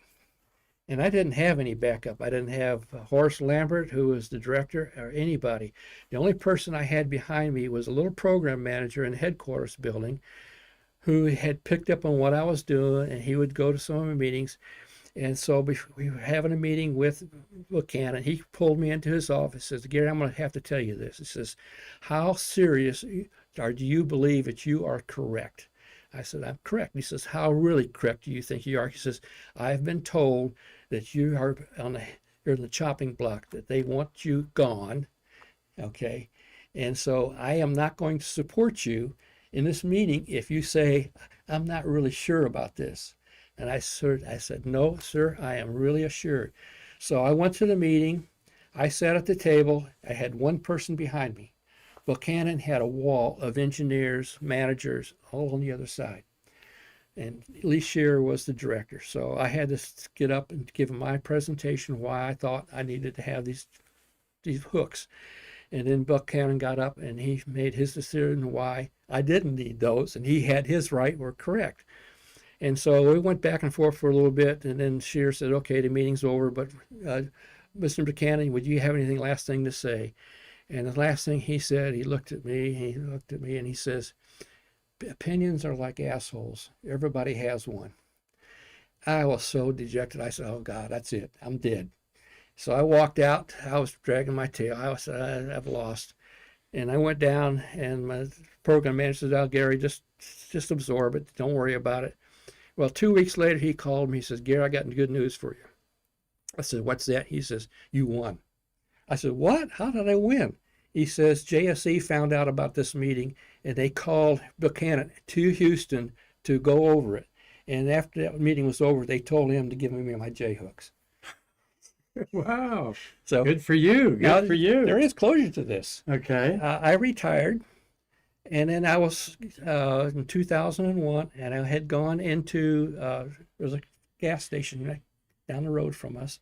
And I didn't have any backup. I didn't have Horace Lambert, who was the director, or anybody. The only person I had behind me was a little program manager in the headquarters building who had picked up on what I was doing, and he would go to some of my meetings. And so we were having a meeting with Buchanan. He pulled me into his office and says, Gary, I'm going to have to tell you this. He says, how serious do you believe that you are correct? I said, I'm correct. He says, how really correct do you think you are? He says, I've been told that you are you're in the chopping block, that they want you gone, okay? And so I am not going to support you in this meeting if you say, I'm not really sure about this. And I said, no, sir, I am really assured. So I went to the meeting. I sat at the table. I had one person behind me. Buchanan had a wall of engineers, managers, all on the other side. And Lee Shearer was the director. So I had to get up and give him my presentation why I thought I needed to have these hooks. And then Buchanan got up and he made his decision why I didn't need those, and he had his right were correct. And so we went back and forth for a little bit, and then Shearer said, okay, the meeting's over, but Mr. Buchanan, would you have anything last thing to say? And the last thing he said, he looked at me, and he says, opinions are like assholes. Everybody has one. I was so dejected. I said, oh God, that's it. I'm dead. So I walked out. I was dragging my tail. I said, I've lost. And I went down, and my program manager said, oh, Gary, just absorb it. Don't worry about it. Well, 2 weeks later, he called me. He says, Gary, I got good news for you. I said, what's that? He says, you won. I said, what? How did I win? He says, JSE found out about this meeting, and they called Buchanan to Houston to go over it. And after that meeting was over, they told him to give me my J-hooks. Wow. So good for you. Good for you. There is closure to this. Okay. I retired, and then I was in 2001, and I had gone into there was a gas station right down the road from us.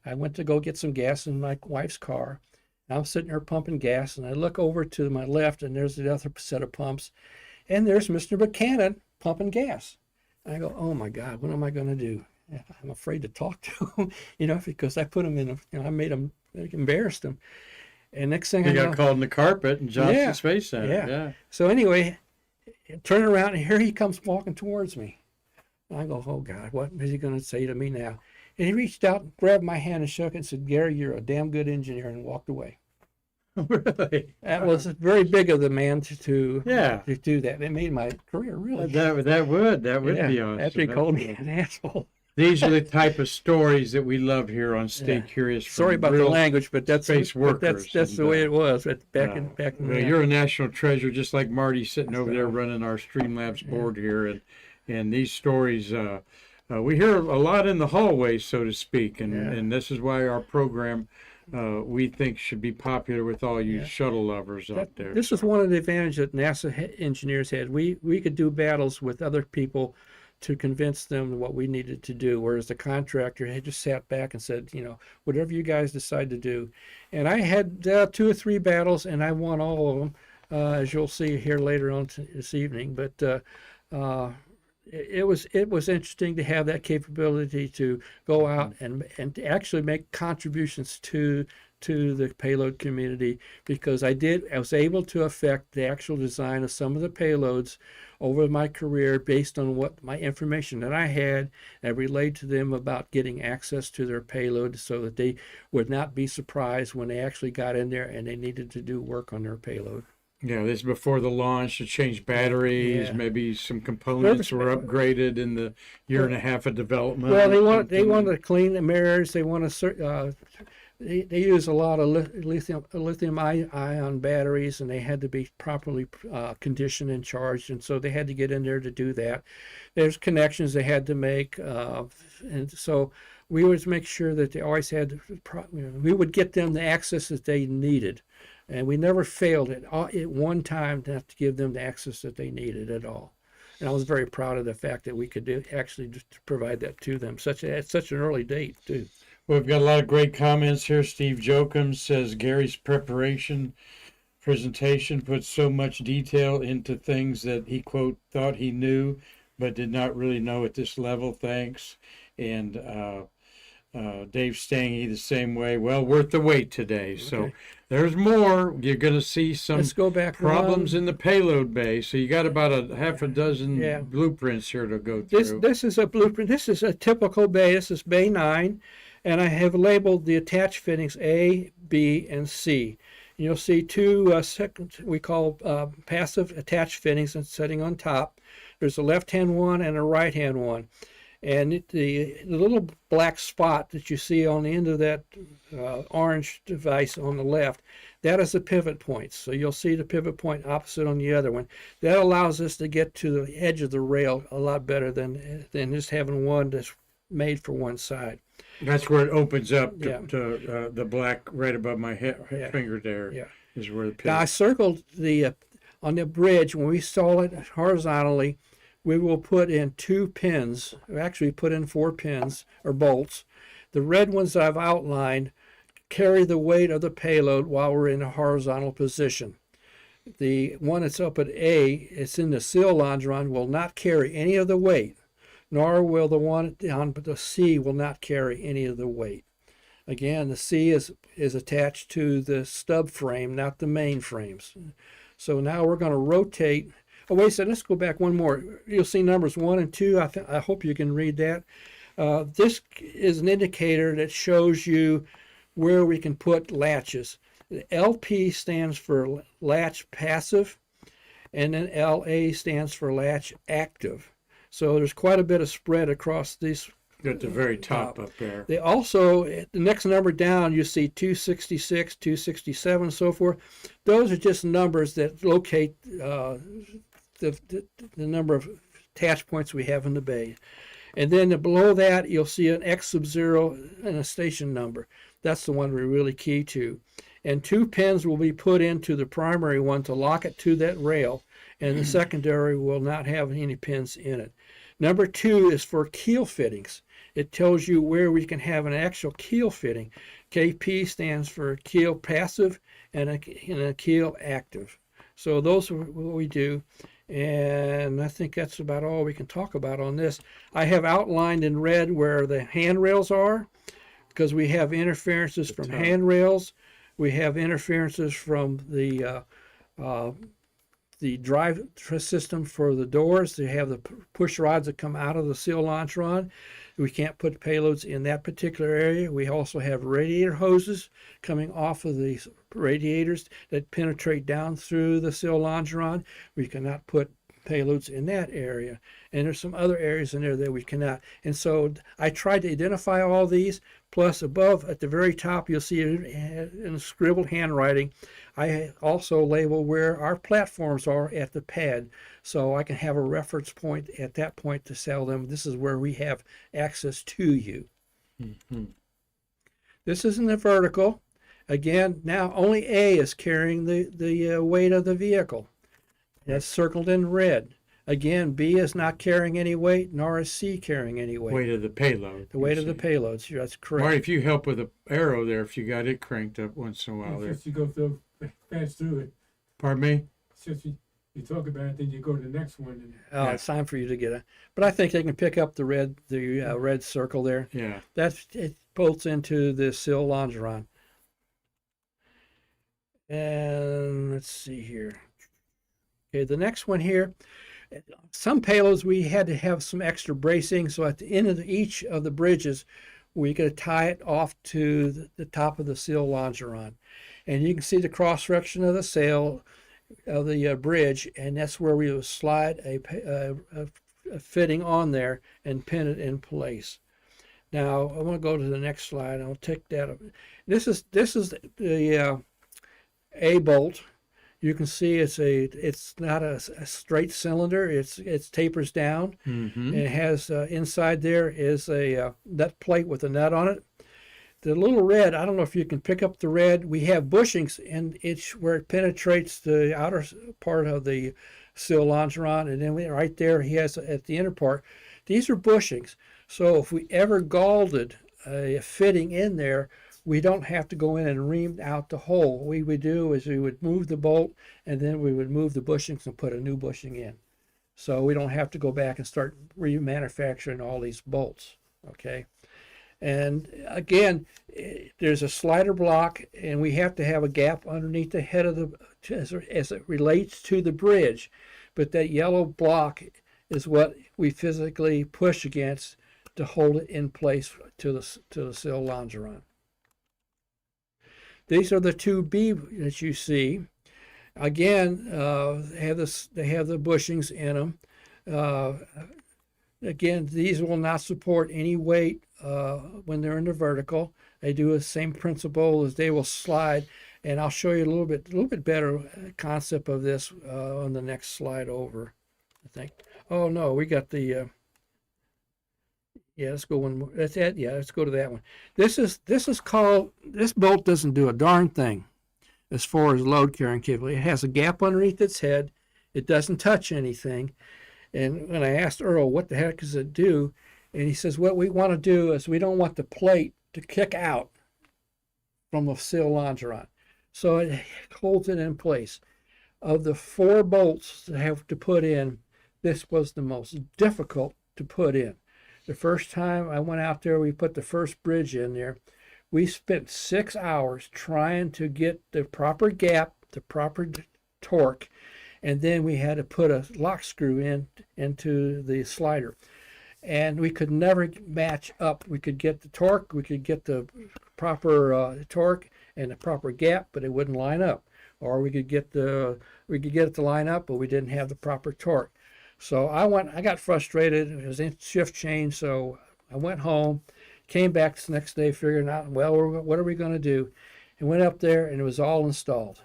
I went to go get some gas in my wife's car. I'm sitting there pumping gas, and I look over to my left, and there's the other set of pumps, and there's Mr. Buchanan pumping gas. And I go, oh my God, what am I going to do? I'm afraid to talk to him, because I put him in I made him, embarrassed him. And next thing you I know, got called in the carpet in Johnson Space Center. Yeah. So anyway, turn around, and here he comes walking towards me. And I go, oh God, what is he going to say to me now? And he reached out, grabbed my hand, and shook it and said, Gary, you're a damn good engineer, and walked away. Really? That was very big of the man to do that. It made my career really. That would be awesome. After he called me an asshole. These are the type of stories that we love here on Stay Curious. Sorry about the language, but that's space workers. That's the way it was back in. Well, you're a national treasure, just like Marty sitting over there running our Streamlabs board here, and these stories. We hear a lot in the hallway, so to speak, and this is why our program we think should be popular with all you shuttle lovers out there. This is one of the advantages that NASA engineers had. We could do battles with other people to convince them what we needed to do, whereas the contractor had just sat back and said, whatever you guys decide to do. And I had 2 or 3 battles, and I won all of them, as you'll see here later on this evening. But it was interesting to have that capability to go out and to actually make contributions to the payload community, because I was able to affect the actual design of some of the payloads over my career based on what my information that I had. I relayed to them about getting access to their payload so that they would not be surprised when they actually got in there and they needed to do work on their payload. Yeah, this is before the launch to change batteries, Yeah. maybe some components were upgraded in the year and a half of development. Well, or they something. want to clean the mirrors. They want to they use a lot of lithium ion batteries, and they had to be properly conditioned and charged, and so they had to get in there to do that. There's connections they had to make, and so we would make sure that they always had. We would get them the access that they needed, and we never failed at one time to have to give them the access that they needed at all. And I was very proud of the fact that we could actually just provide that to them at such an early date too. We've got a lot of great comments here. Steve Jokum says Gary's presentation puts so much detail into things that he, quote, thought he knew, but did not really know at this level. Thanks. And Dave Stange the same way. Well, worth the wait today. So Okay. there's more. You're going to see some Let's go back problems one. in the payload bay. So you got about a half a dozen Yeah. blueprints here to go through. This is a blueprint. This is a typical bay. This is bay 9, and I have labeled the attached fittings A, B, and C. You'll see two we call passive attached fittings and sitting on top. There's a left-hand one and a right-hand one. And the little black spot that you see on the end of that orange device on the left, that is the pivot point. So you'll see the pivot point opposite on the other one. That allows us to get to the edge of the rail a lot better than just having one that's made for one side. That's where it opens up to, Yeah. to the black right above my Yeah. finger there. Yeah. Is where the Now I circled the on the bridge when we install it horizontally. We will put in 2 pins, actually put in 4 pins or bolts. The red ones that I've outlined carry the weight of the payload while we're in a horizontal position. The one that's up at A, it's in the seal longeron, will not carry any of the weight, nor will the one down but the C will not carry any of the weight. Again, the C is attached to the stub frame, not the main frames. So now we're going to rotate. Oh, wait a second, let's go back one more. You'll see numbers 1 and 2. I hope you can read that. This is an indicator that shows you where we can put latches. The LP stands for latch passive, and then LA stands for latch active. So there's quite a bit of spread across these. at the very top up there. They also, the next number down, you see 266, 267, and so forth. Those are just numbers that locate the number of attach points we have in the bay. And then below that, you'll see an X sub 0 and a station number. That's the one we're really key to. And 2 pins will be put into the primary one to lock it to that rail, and the secondary will not have any pins in it. Number 2 is for keel fittings. It tells you where we can have an actual keel fitting. KP stands for keel passive and a keel active. So those are what we do. And I think that's about all we can talk about on this. I have outlined in red where the handrails are, because we have interferences from handrails. We have interferences from the drive system for the doors. They have the push rods that come out of the seal launch rod. We can't put payloads in that particular area. We also have radiator hoses coming off of the radiators that penetrate down through the seal launch rod. We cannot put payloads in that area. And there's some other areas in there that we cannot. And so I tried to identify all these. Plus above at the very top, you'll see in scribbled handwriting, I also label where our platforms are at the pad, so I can have a reference point at that point to tell them this is where we have access to you. Mm-hmm. This isn't the vertical. Again, now only A is carrying the weight of the vehicle. That's circled in red. Again, B is not carrying any weight, nor is C carrying any weight. Weight of the payload. The weight of the payloads. That's correct. Or if you help with the arrow there, if you got it cranked up once in a while there. Just you go through, pass through it. Pardon me? It's just you talk about it, then you go to the next one. And Yeah. It's time for you to get it. But I think they can pick up the red circle there. Yeah. It bolts into the seal longeron. And let's see here. Okay, the next one here. Some payloads we had to have some extra bracing, so at the end of each of the bridges, we could tie it off to the top of the seal longeron. And you can see the cross section of the sail. of the bridge, and that's where we would slide a fitting on there and pin it in place. Now I want to go to the next slide. I'll take that. This is the A bolt. You can see it's not a straight cylinder. It's tapers down. And it has inside there is a nut plate with a nut on it. The little red, I don't know if you can pick up the red. We have bushings, and it's where it penetrates the outer part of the sill longeron, and then right there he has at the inner part. These are bushings. So if we ever galded a fitting in there, we don't have to go in and ream out the hole. What we would do is we would move the bolt, and then we would move the bushings and put a new bushing in. So we don't have to go back and start remanufacturing all these bolts, okay? And again, there's a slider block, and we have to have a gap underneath the head of the, as it relates to the bridge. But that yellow block is what we physically push against to hold it in place to the sill longeron. These are the 2B that you see. Again, they have the bushings in them. Again, these will not support any weight when they're in the vertical. They do the same principle as they will slide, and I'll show you a little bit better concept of this on the next slide over, I think. Oh no, we got the yeah, let's go one more. That's it. Yeah, let's go to that one. This bolt doesn't do a darn thing as far as load carrying capability. It has a gap underneath its head. It doesn't touch anything. And when I asked Earl, what the heck does it do? And he says, what we want to do is we don't want the plate to kick out from the sill longeron. So it holds it in place. Of the 4 bolts that have to put in, this was the most difficult to put in. The first time I went out there, we put the first bridge in there. We spent 6 hours trying to get the proper gap, the proper torque, and then we had to put a lock screw into the slider. And we could never match up. We could get the torque, we could get the proper torque and the proper gap, but it wouldn't line up. Or we could get it to line up, but we didn't have the proper torque. So I got frustrated. It was in shift change, so I went home, came back the next day figuring out, well, what are we going to do? And went up there, and it was all installed.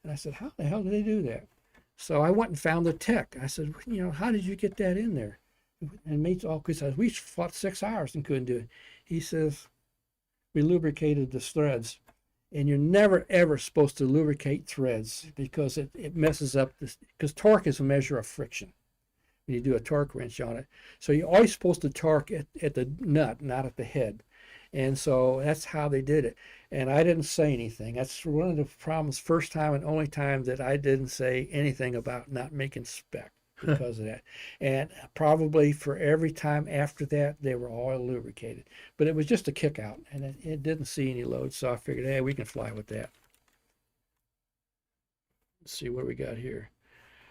And I said, how the hell did they do that? So I went and found the tech. I said, how did you get that in there? And mate's all because we fought 6 hours and couldn't do it. He says, we lubricated the threads. And you're never, ever supposed to lubricate threads because it messes up this, because torque is a measure of friction when you do a torque wrench on it. So you're always supposed to torque at the nut, not at the head. And so that's how they did it. And I didn't say anything. That's one of the problems, first time and only time that I didn't say anything about not making spec because of that. And probably for every time after that, they were all lubricated. But it was just a kick out, and it didn't see any load, so I figured, hey, we can fly with that. Let's see what we got here.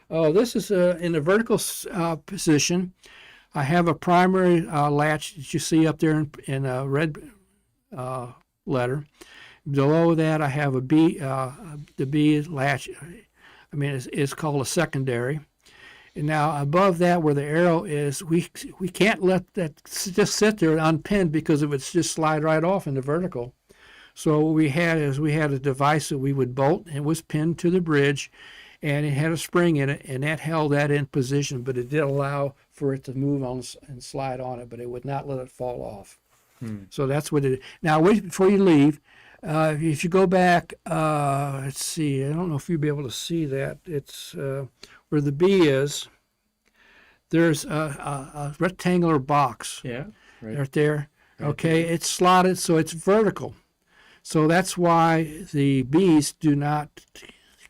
Oh, this is in the vertical position. I have a primary latch that you see up there in a red letter. Below that, I have a B, the B latch. I mean, it's called a secondary. And now above that, where the arrow is, we can't let that just sit there unpinned because it would just slide right off in the vertical. So what we had a device that we would bolt, and it was pinned to the bridge, and it had a spring in it, and that held that in position, but it did allow for it to move on and slide on it, but it would not let it fall off. So that's what it is. Now, wait before you leave. If you go back, let's see, I don't know if you'll be able to see that. It's where the B is. There's a rectangular box. Yeah. Right there. Okay, it's slotted, so it's vertical. So that's why the B's do not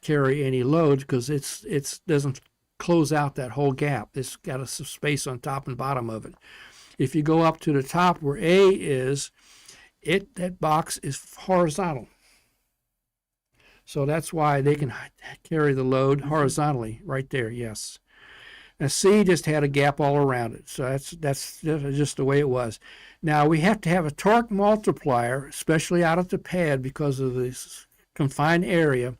carry any load, because it doesn't close out that whole gap. It's got a space on top and bottom of it. If you go up to the top where A is, that box is horizontal. So that's why they can carry the load horizontally right there, yes. Now C just had a gap all around it, so that's just the way it was. Now we have to have a torque multiplier, especially out at the pad because of this confined area,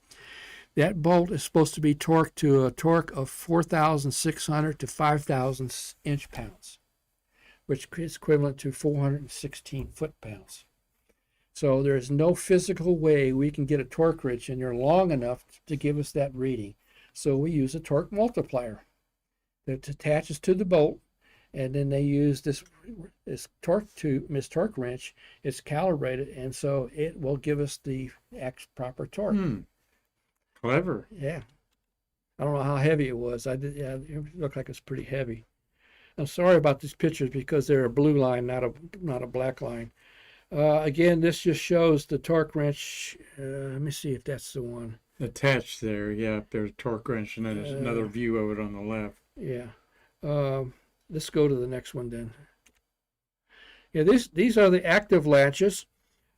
That bolt is supposed to be torqued to a torque of 4,600 to 5,000 inch-pounds, which is equivalent to 416 foot-pounds. So there's no physical way we can get a torque wrench in there long enough to give us that reading. So we use a torque multiplier that attaches to the bolt, and then they use this torque wrench. It's calibrated, and so it will give us the proper torque. Clever. Yeah. I don't know how heavy it was. Yeah, it looked like it's pretty heavy. I'm sorry about these pictures because they're a blue line, not a black line. Again, this just shows the torque wrench. Let me see if that's the one. Attached there, yeah. There's a torque wrench, and then there's another view of it on the left. Yeah. Let's go to the next one then. Yeah, these are the active latches.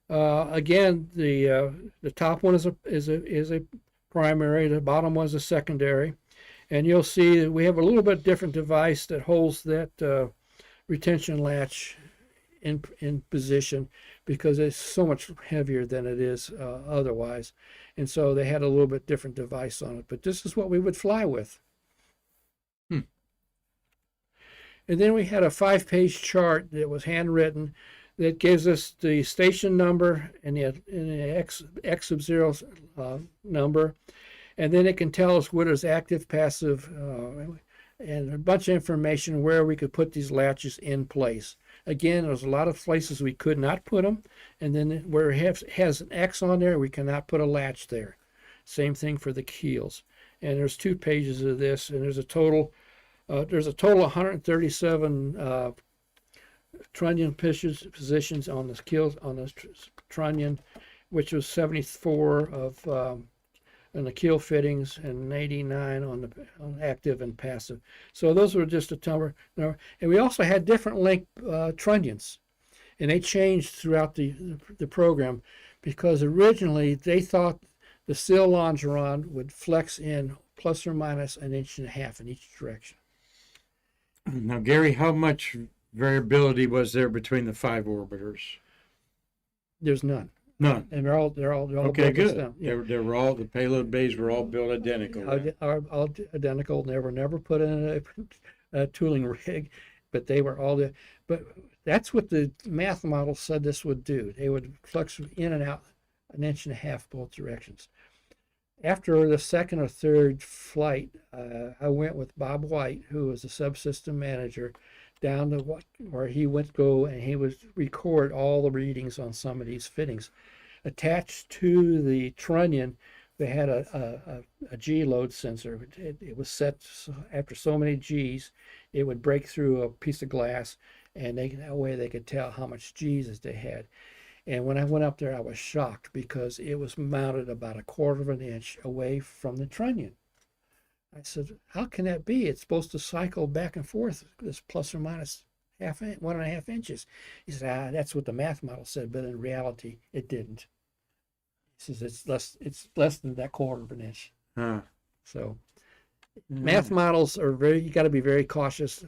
Again, the top one is a primary. The bottom one's a secondary, and you'll see that we have a little bit different device that holds that retention latch in position because it's so much heavier than it is otherwise, and so they had a little bit different device on it. But this is what we would fly with. And then we had a 5-page chart that was handwritten that gives us the station number and the X sub 0 number. And then it can tell us what is active, passive, and a bunch of information where we could put these latches in place. Again, there's a lot of places we could not put them. And then where it has an X on there, we cannot put a latch there. Same thing for the keels. And there's 2 pages of this, and there's a total of 137 trunnion positions on the keels on the trunnion, which was 74 of on the keel fittings and 89 on active and passive. So those were just a number. And we also had different length trunnions, and they changed throughout the program because originally they thought the sill longeron would flex in plus or minus 1.5 inches in each direction. Now, Gary, how much variability was there between the 5 orbiters? There's none. None. And they're all Okay, built good. down. Yeah. They were all, the payload bays were all built identical. All identical. They were never put in a tooling rig, but they were all but that's what the math model said this would do. They would flux in and out 1.5 inches both directions. After the second or third flight, I went with Bob White, who was a subsystem manager, down to where he went go, and he would record all the readings on some of these fittings. Attached to the trunnion, they had a G load sensor. It was set after so many G's, it would break through a piece of glass, and that way they could tell how much G's they had. And when I went up there, I was shocked because it was mounted about 1/4 inch away from the trunnion. I said, how can that be? It's supposed to cycle back and forth, this plus or minus 1.5 inches. He said, that's what the math model said, but in reality, it didn't. He says, it's less than that 1/4 inch. Huh. So math models are you got to be very cautious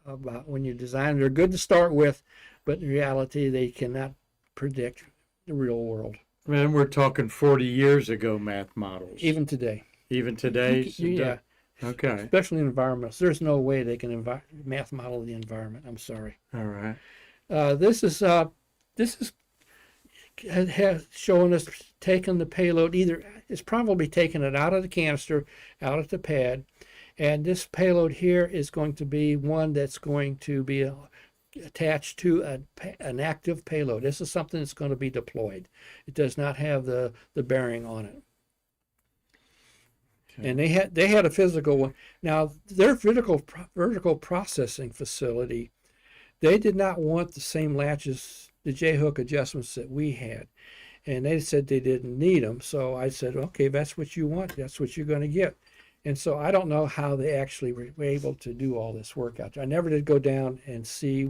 about when you design. They're good to start with, but in reality, they cannot predict the real world. Man, we're talking 40 years ago math models. Even today. Even today? Yeah. Okay. Especially in environments. There's no way they can math model the environment. I'm sorry. All right. This is showing us taking the payload. It's probably taking it out of the canister, out of the pad, and this payload here is going to be one that's going to be attached to an active payload. This is something that's going to be deployed. It does not have the bearing on it. Okay. And they had a physical one. Now their vertical processing facility, they did not want the same latches, the J-hook adjustments that we had, and they said they didn't need them. So I said, okay, that's what you want. That's what you're going to get. And so I don't know how they actually were able to do all this work out there. I never did go down and see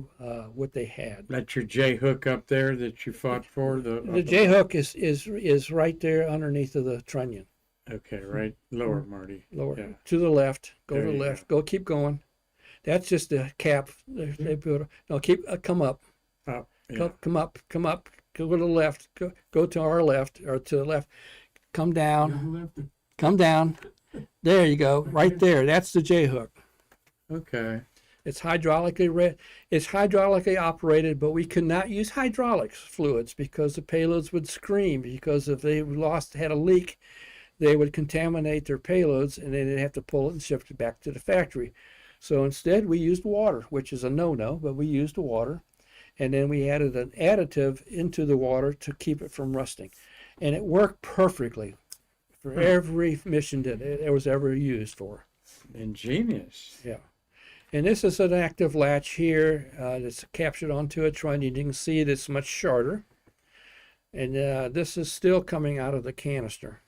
what they had. That's your J-hook up there that you fought for? The J-hook is right there underneath of the trunnion. Okay, right lower, Marty. Lower, yeah. To the left. Go there to the left. Go, keep going. That's just a cap. They put. No, come up. Up. Yeah. Come up. Go to the left. Go to our left or to the left. Come down. come down. There you go, right there. That's the J hook. Okay. It's hydraulically operated, but we could not use hydraulics fluids because the payloads would scream, because if they had a leak, they would contaminate their payloads and then they'd have to pull it and ship it back to the factory. So instead we used water, which is a no-no, but we used water. And then we added an additive into the water to keep it from rusting. And it worked perfectly for every mission that it was ever used for. Ingenious. Yeah. And this is an active latch here that's captured onto a trunnion. You can see it's much shorter. And this is still coming out of the canister.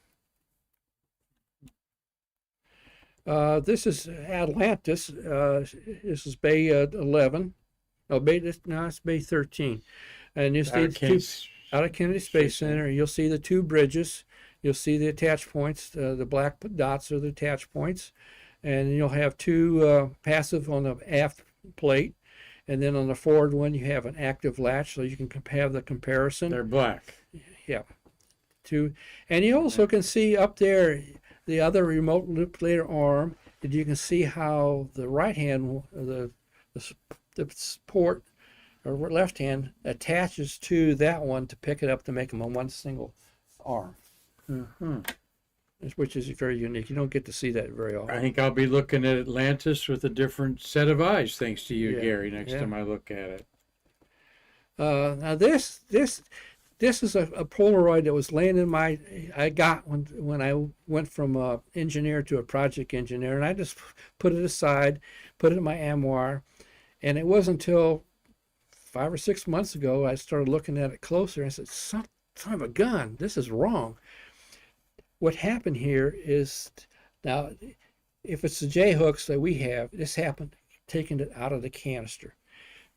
This is Atlantis. This is Bay 11. No, it's Bay 13. And you see out of Kennedy Space Center. You'll see the two bridges. You'll see the attach points. The black dots are the attach points. And you'll have two passive on the aft plate. And then on the forward one, you have an active latch, so you can have the comparison. They're black. Yeah. And you also can see up there the other remote manipulator arm, and you can see how the right hand, the port, or left hand, attaches to that one to pick it up to make them on one single arm. Mm-hmm. Which is very unique. You don't get to see that very often. I think I'll be looking at Atlantis with a different set of eyes, thanks to you, Yeah, Gary, next yeah. time I look at it. Now this is a Polaroid that was laying in I got when I went from engineer to a project engineer, and I just put it aside, put it in my armoire, and it wasn't until 5 or 6 months ago I started looking at it closer, and I said, son of a gun, this is wrong. What happened here is, now, if it's the J hooks that we have, this happened taking it out of the canister.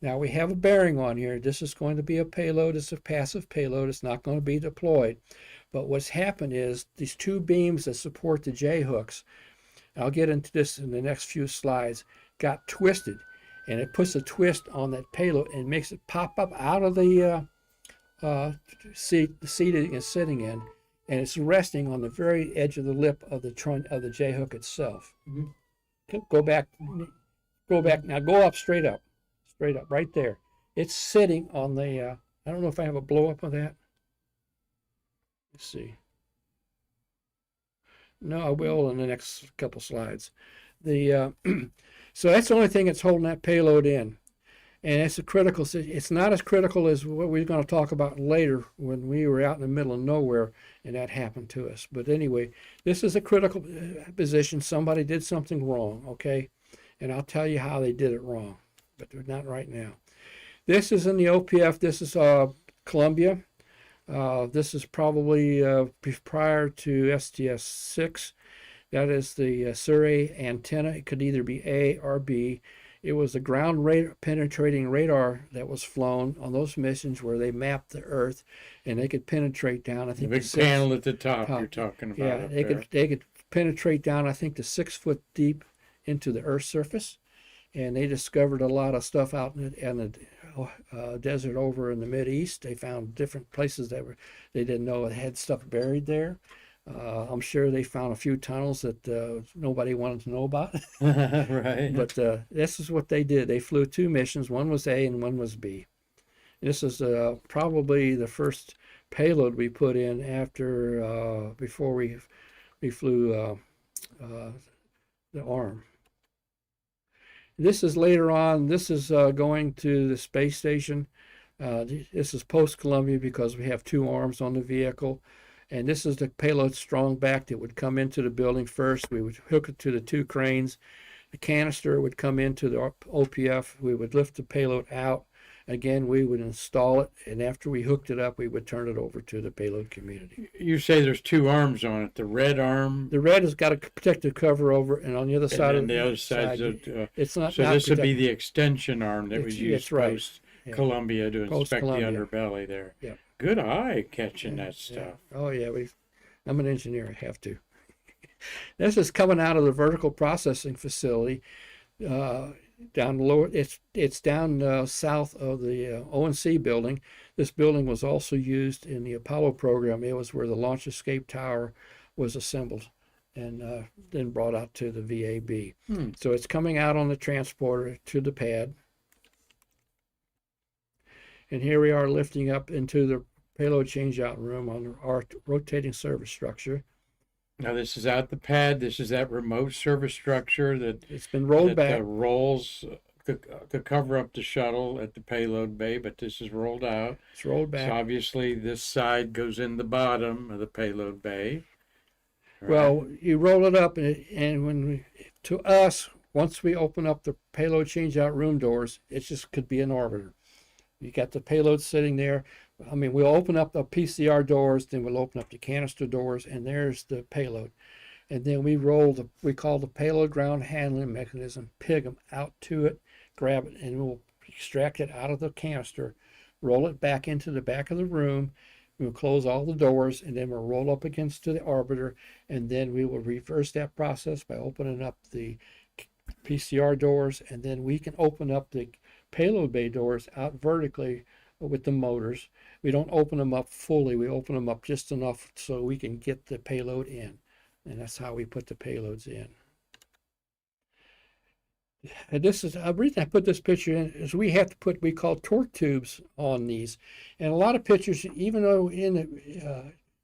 Now we have a bearing on here. This is going to be a payload. It's a passive payload. It's not going to be deployed. But what's happened is these two beams that support the J hooks, I'll get into this in the next few slides, got twisted. And it puts a twist on that payload and makes it pop up out of the seat it is sitting in. And it's resting on the very edge of the lip of the J hook itself. Mm-hmm. Go back. Now go up, straight up, right there. It's sitting on the. I don't know if I have a blow up of that. Let's see. No, I will in the next couple slides. So that's the only thing that's holding that payload in. And it's it's not as critical as what we're going to talk about later when we were out in the middle of nowhere and that happened to us. But anyway, this is a critical position. Somebody did something wrong, okay? And I'll tell you how they did it wrong, but not right now. This is in the OPF. This is Columbia. This is probably prior to STS-6. That is the Surrey antenna. It could either be A or B. It was the ground penetrating radar that was flown on those missions where they mapped the Earth, and they could penetrate down. I think the big panel at the top you're talking about. Yeah, they could penetrate down, I think, to 6 foot deep into the Earth's surface, and they discovered a lot of stuff out in the desert over in the Mideast. They found different places they didn't know had stuff buried there. I'm sure they found a few tunnels that nobody wanted to know about. Right. But this is what they did. They flew 2 missions. One was A and one was B. This is probably the first payload we put in after before we flew the arm. This is later on. This is going to the space station. This is post-Columbia because we have 2 arms on the vehicle. And this is the payload strong back that would come into the building first. We would hook it to the 2 cranes. The canister would come into the OPF. We would lift the payload out. Again, we would install it. And after we hooked it up, we would turn it over to the payload community. You say there's 2 arms on it. The red arm. The red has got a protective cover over it, and on the other side and the other side. It's not. So not this would be protected. the extension arm that was used post Columbia to inspect the underbelly there. Yeah. Good eye catching that stuff. Yeah. Oh yeah, I'm an engineer. I have to. This is coming out of the vertical processing facility down lower. It's down south of the ONC building. This building was also used in the Apollo program. It was where the launch escape tower was assembled and then brought out to the VAB. Hmm. So it's coming out on the transporter to the pad. And here we are lifting up into the payload changeout room on our rotating service structure. Now this is out the pad. This is that remote service structure that It's been rolled back. rolls to cover up the shuttle at the payload bay, but this is rolled out. It's rolled So back. obviously this side goes in the bottom of the payload bay. Right? Well, you roll it up, and to us, once we open up the payload changeout room doors, it just could be an orbiter. You got the payload sitting there. I mean, we'll open up the PCR doors, then we'll open up the canister doors, and there's the payload. And then we call the payload ground handling mechanism, pig them out to it, grab it, and we'll extract it out of the canister, roll it back into the back of the room. We'll close all the doors, and then we'll roll up against to the orbiter, and then we will reverse that process by opening up the PCR doors, and then we can open up the payload bay doors out vertically with the motors. We don't open them up fully. We open them up just enough so we can get the payload in. And that's how we put the payloads in. And this is the reason I put this picture in is we have to put we call torque tubes on these. And a lot of pictures, even though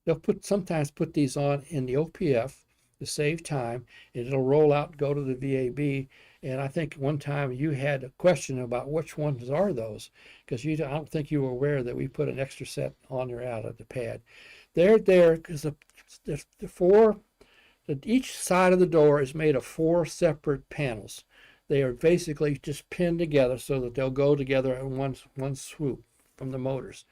they'll sometimes put these on in the OPF to save time, and it'll roll out and go to the VAB. And I think one time you had a question about which ones are those, because I don't think you were aware that we put an extra set on there out of the pad. They're there because each side of the door is made of 4 separate panels. They are basically just pinned together so that they'll go together in one swoop from the motors.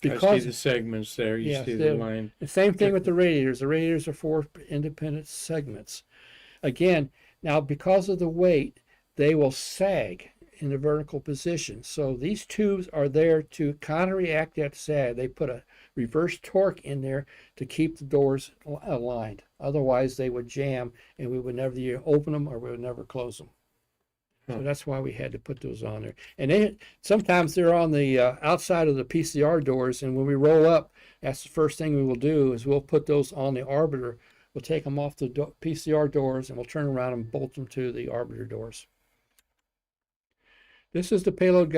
I see the segments there. You see the line. The same thing with the radiators. The radiators are 4 independent segments. Again, now because of the weight, they will sag in a vertical position. So these tubes are there to counter-react that sag. They put a reverse torque in there to keep the doors aligned. Otherwise, they would jam, and we would never either open them or we would never close them. So that's why we had to put those on there. And sometimes they're on the outside of the PCR doors, and when we roll up, that's the first thing we will do is we'll put those on the orbiter. We'll take them off the PCR doors, and we'll turn around and bolt them to the orbiter doors. This is the payload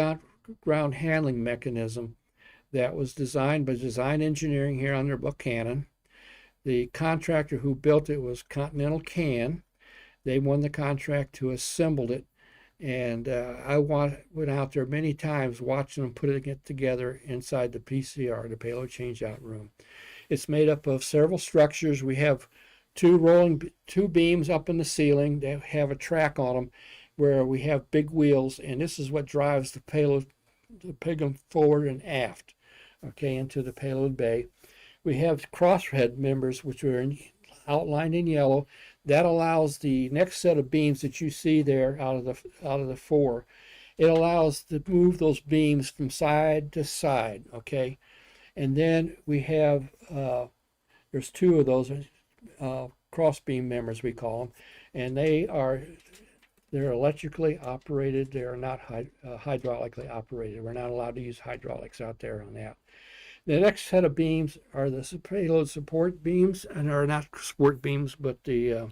ground handling mechanism that was designed by Design Engineering here under Buchanan. The contractor who built it was Continental Can. They won the contract to assemble it. And I went out there many times watching them put it together inside the PCR, the payload changeout room. It's made up of several structures. We have two beams up in the ceiling that have a track on them where we have big wheels, and this is what drives the payload, to pig them forward and aft, okay, into the payload bay. We have crosshead members, which are outlined in yellow. That allows the next set of beams that you see there out of the 4. It allows to move those beams from side to side, okay? And then we have, there's 2 of those cross beam members, we call them, and they're electrically operated. They are not hydraulically operated. We're not allowed to use hydraulics out there on that. The next set of beams are the payload support beams, and are not support beams, but the,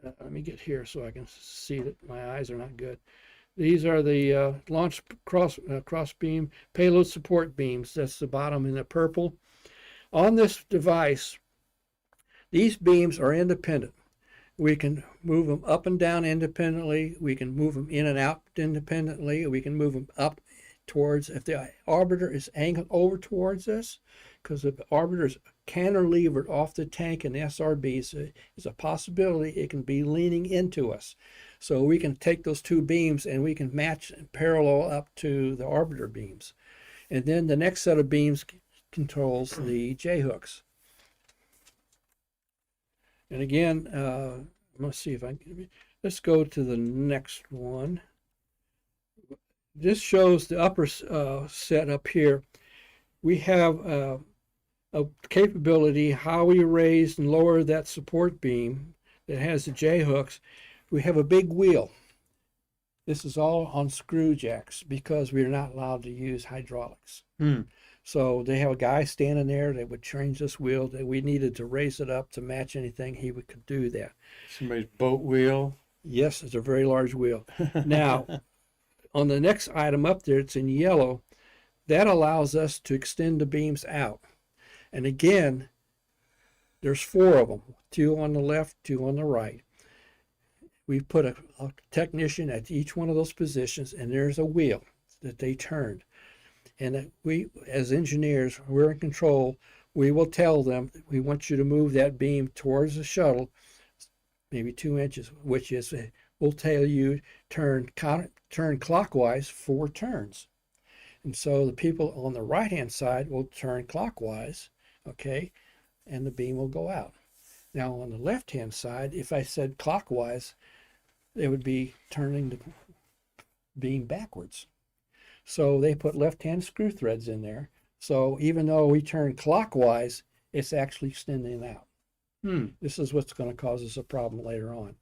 let me get here so I can see that my eyes are not good. These are the launch cross beam payload support beams. That's the bottom in the purple. On this device, these beams are independent. We can move them up and down independently. We can move them in and out independently. We can move them up towards, if the orbiter is angled over towards us, because the orbiter is cantilevered off the tank and the SRBs, is a possibility it can be leaning into us. So we can take those 2 beams and we can match and parallel up to the orbiter beams. And then the next set of beams controls the J-hooks. And again, let's see if I can, let's go to the next one. This shows the upper set up here. We have a capability how we raise and lower that support beam that has the J-hooks. We have a big wheel. This is all on screw jacks because we're not allowed to use hydraulics. So they have a guy standing there that would change this wheel. That we needed to raise it up to match anything could do that. Somebody's boat wheel. Yes, it's a very large wheel. Now, on the next item up there, it's in yellow. That allows us to extend the beams out. And again, there's 4 of them, 2 on the left, 2 on the right. We put a technician at each one of those positions, and there's a wheel that they turned. And that we, as engineers, we're in control. We will tell them, we want you to move that beam towards the shuttle, maybe 2 inches, which is, we'll tell you, turn clockwise 4 turns. And so the people on the right-hand side will turn clockwise, okay, and the beam will go out. Now on the left-hand side, if I said clockwise, it would be turning the beam backwards. So they put left-hand screw threads in there. So even though we turn clockwise, it's actually extending out. This is what's going to cause us a problem later on.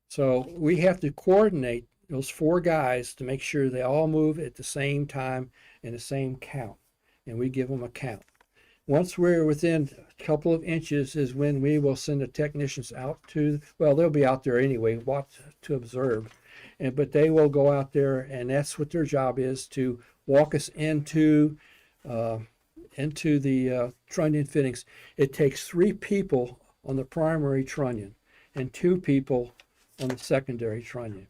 So we have to coordinate those 4 guys to make sure they all move at the same time and the same count. And we give them a count. Once we're within a couple of inches is when we will send the technicians out to, well, they'll be out there anyway, watch to observe. But they will go out there, and that's what their job is, to walk us into the trunnion fittings. It takes 3 people on the primary trunnion and 2 people on the secondary trunnion.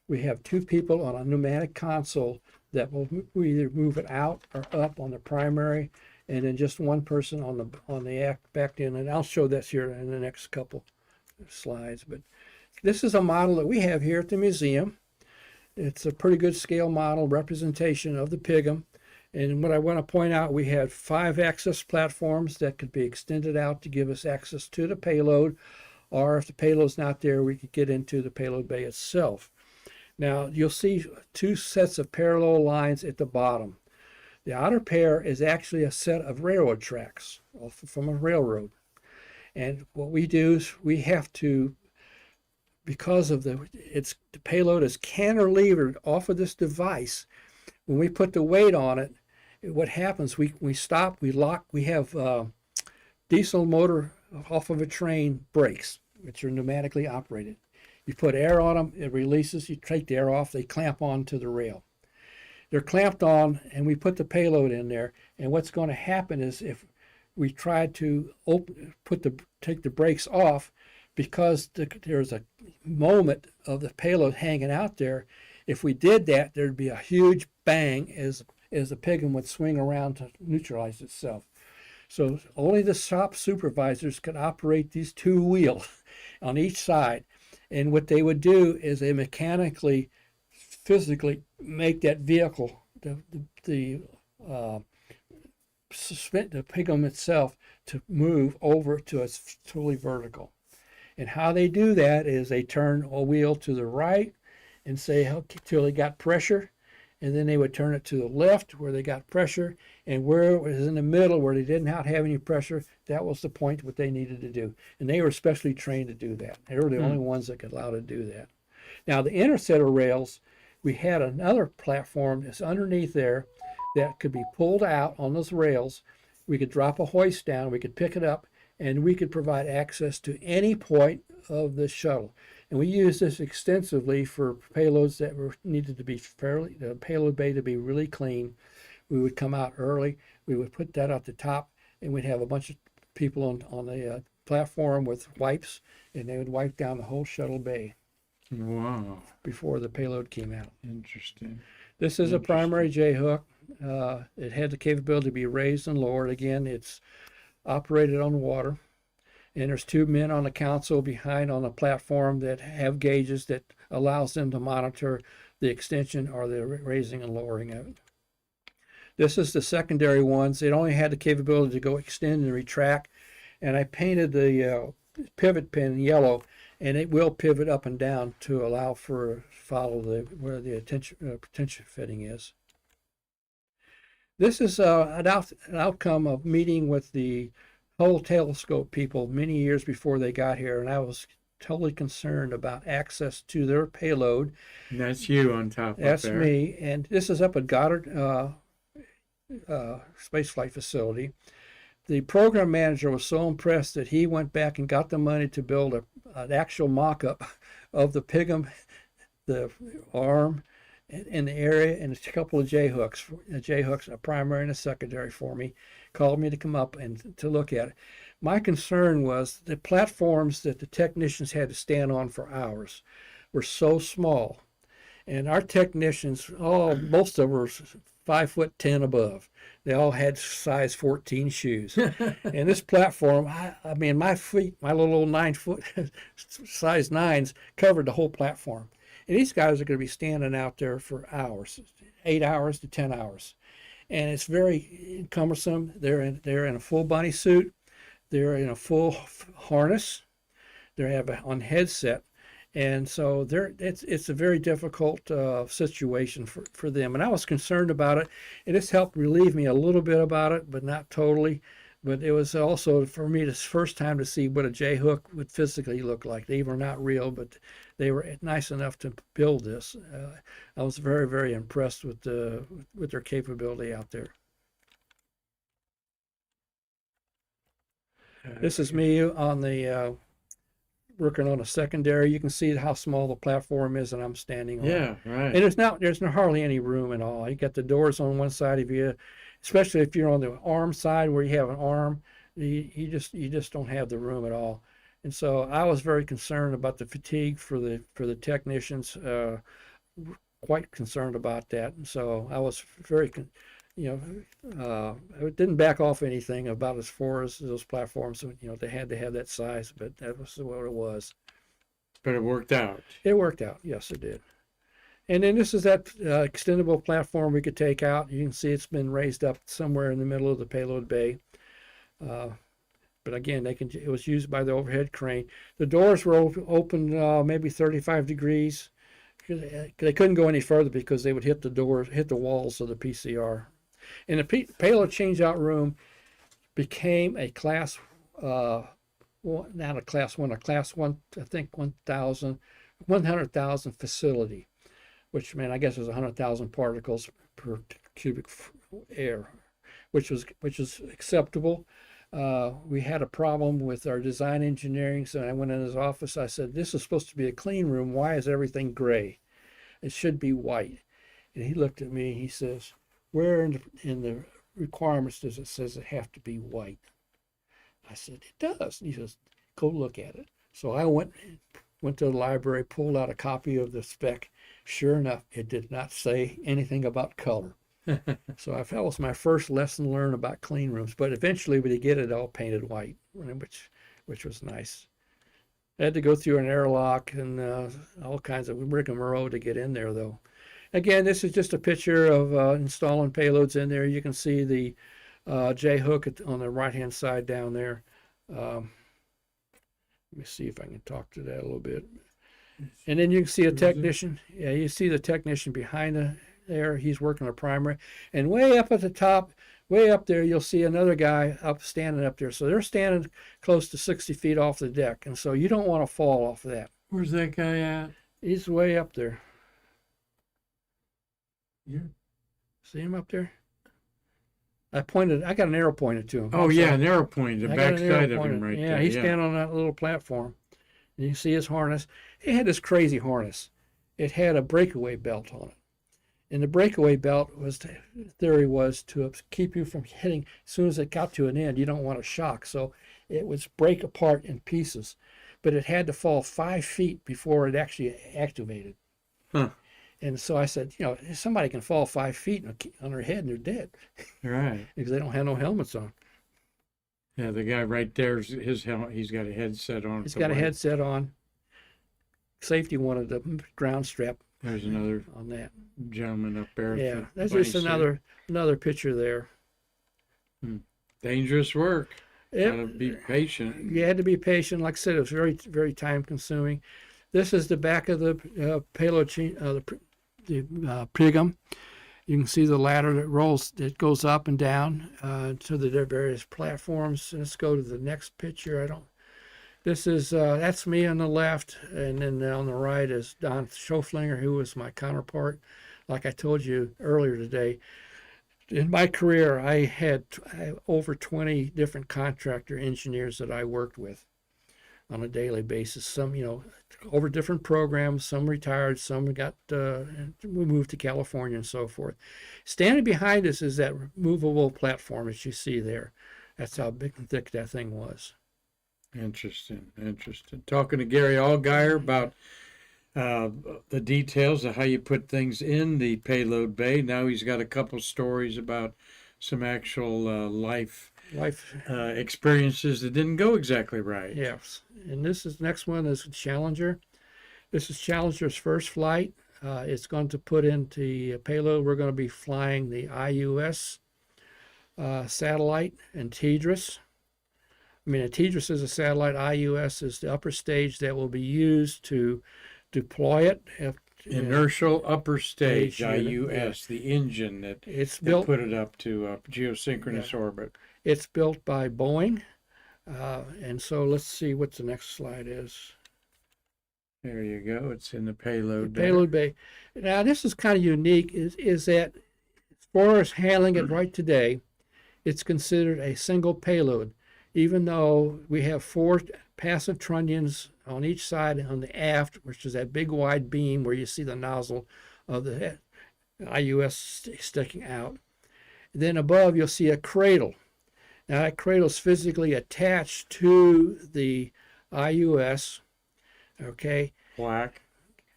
We have 2 people on a pneumatic console that will either move it out or up on the primary, and then just 1 person on the back end. And I'll show this here in the next couple of slides. But this is a model that we have here at the museum. It's a pretty good scale model representation of the Pigum. And what I want to point out, we had 5 access platforms that could be extended out to give us access to the payload, or if the payload's not there, we could get into the payload bay itself. Now, you'll see 2 sets of parallel lines at the bottom. The outer pair is actually a set of railroad tracks from a railroad. And what we do is we have to, because of the payload is cantilevered off of this device, when we put the weight on it, what happens, we stop, we lock, we have diesel motor off of a train brakes, which are pneumatically operated. You put air on them, it releases, you take the air off, they clamp onto the rail. They're clamped on, and we put the payload in there, and what's going to happen is if we try to take the brakes off, because there's a moment of the payload hanging out there, if we did that, there'd be a huge bang as the Pigum would swing around to neutralize itself. So only the shop supervisors could operate these 2 wheels on each side. And what they would do is they mechanically, physically make that vehicle, the Pigum itself, to move over to it's totally vertical. And how they do that is they turn a wheel to the right and say till they got pressure, and then they would turn it to the left where they got pressure, and where it was in the middle where they did not have any pressure, that was the point what they needed to do. And they were specially trained to do that. They were the only ones that could allow to do that. Now the inner set of rails, we had another platform that's underneath there that could be pulled out on those rails. We could drop a hoist down, we could pick it up, and we could provide access to any point of the shuttle. And we use this extensively for payloads that needed to be the payload bay to be really clean. We would come out early, we would put that at the top, and we'd have a bunch of people on the platform with wipes, and they would wipe down the whole shuttle bay. Wow. Before the payload came out. Interesting. This is a primary J-hook. It had the capability to be raised and lowered. Again, it's operated on water. And there's 2 men on the console behind on the platform that have gauges that allows them to monitor the extension or the raising and lowering of it. This is the secondary ones. It only had the capability to go extend and retract. And I painted the pivot pin yellow, and it will pivot up and down to allow for follow where the potential fitting is. This is an outcome of meeting with the Hubble telescope people many years before they got here, and I was totally concerned about access to their payload. And that's you on top That's up there. me, and this is up at Goddard spaceflight facility. The program manager was so impressed that he went back and got the money to build an actual mock-up of the Pigum, the arm, in the area, and a couple of J-hooks, a primary and a secondary for me. Called me to come up and to look at it. My concern was the platforms that the technicians had to stand on for hours were so small, and our technicians, most of them were 5'10" above. They all had size 14 shoes. And this platform, I mean, my feet, my little old 9-foot size 9s covered the whole platform. And these guys are going to be standing out there for hours, 8 hours to 10 hours. And it's very cumbersome. They're in a full bunny suit. They're in a full harness. They have on headset. And so it's a very difficult situation for them. And I was concerned about it. And it's helped relieve me a little bit about it, but not totally. But it was also, for me, the first time to see what a J-hook would physically look like. They were not real, but they were nice enough to build this. I was very, very impressed with their capability out there. This is me on the working on a secondary. You can see how small the platform is that I'm standing on. Yeah, right. And there's hardly any room at all. You got the doors on one side of you, especially if you're on the arm side where you have an arm. You just don't have the room at all. And so I was very concerned about the fatigue for the technicians. Quite concerned about that. And so I was very, I didn't back off anything about as far as those platforms. They had to have that size, but that was what it was. But it worked out. It worked out. Yes, it did. And then this is that extendable platform we could take out. You can see it's been raised up somewhere in the middle of the payload bay. But again, it was used by the overhead crane. The doors were open maybe 35 degrees. They couldn't go any further because they would hit the walls of the PCR. And the payload changeout room became a class, not a class 1, a class 1, I think 100,000 facility, which meant I guess it was 100,000 particles per cubic air, which was acceptable. We had a problem with our design engineering, so I went in his office. I said, "This is supposed to be a clean room. Why is everything gray? It should be white." And he looked at me. He says, "Where in the requirements does it says it have to be white?" I said, "It does." And he says, "Go look at it." So I went to the library, pulled out a copy of the spec. Sure enough, it did not say anything about color. So that was my first lesson learned about clean rooms. But eventually we did get it all painted white, which was nice. I had to go through an airlock and all kinds of rigmarole to get in there, though. Again, this is just a picture of installing payloads in there. You can see the J-hook on the right-hand side down there. Let me see if I can talk to that a little bit. And then you can see a technician. Yeah, you see the technician behind there. He's working a primary. And way up at the top, way up there, you'll see another guy standing up there. So they're standing close to 60 feet off the deck. And so you don't want to fall off of that. Where's that guy at? He's way up there. Yeah. See him up there? I got an arrow pointed to him. Oh, yeah, an arrow point, the I got back an arrow side of pointed. him right yeah, there. He's standing on that little platform. And you can see his harness. It had this crazy harness. It had a breakaway belt on it. And the breakaway belt theory was to keep you from hitting. As soon as it got to an end, you don't want a shock. So it would break apart in pieces. But it had to fall 5 feet before it actually activated. Huh. And so I said, somebody can fall 5 feet on their head and they're dead. Right. Because they don't have no helmets on. Yeah, the guy right there's his helmet. He's got a headset on. He's got a headset on. Safety wanted the ground strap. There's another on that gentleman up there. Yeah, that's just another picture there. Dangerous work. Gotta be patient. You had to be patient. Like I said, it was very, very time consuming. This is the back of the payload, the Pigum. You can see the ladder that goes up and down to the various platforms. Let's go to the next picture. That's me on the left, and then on the right is Don Schoflinger, who was my counterpart. Like I told you earlier today, In my career, I had over 20 different contractor engineers that I worked with on a daily basis. Some, over different programs. Some retired. Some got we moved to California and so forth. Standing behind us is that movable platform that you see there. That's how big and thick that thing was. Interesting. Talking to Gary Allgire about the details of how you put things in the payload bay. Now he's got a couple stories about some actual life experiences that didn't go exactly right. Yes. And next one is Challenger. This is Challenger's first flight. It's going to put into the payload. We're going to be flying the IUS satellite and TDRS. I mean, a TDRS is a satellite. IUS is the upper stage that will be used to deploy it. Inertial upper stage, unit, IUS, the engine that put it up to geosynchronous orbit. It's built by Boeing. And so let's see what the next slide is. There you go. It's in the payload bay. Payload bay. Now, this is kind of unique, is that as far as handling it right today, it's considered a single payload, even though we have 4 passive trunnions on each side on the aft, which is that big wide beam where you see the nozzle of the IUS sticking out. Then above, you'll see a cradle. Now, that cradle is physically attached to the IUS, okay? Black.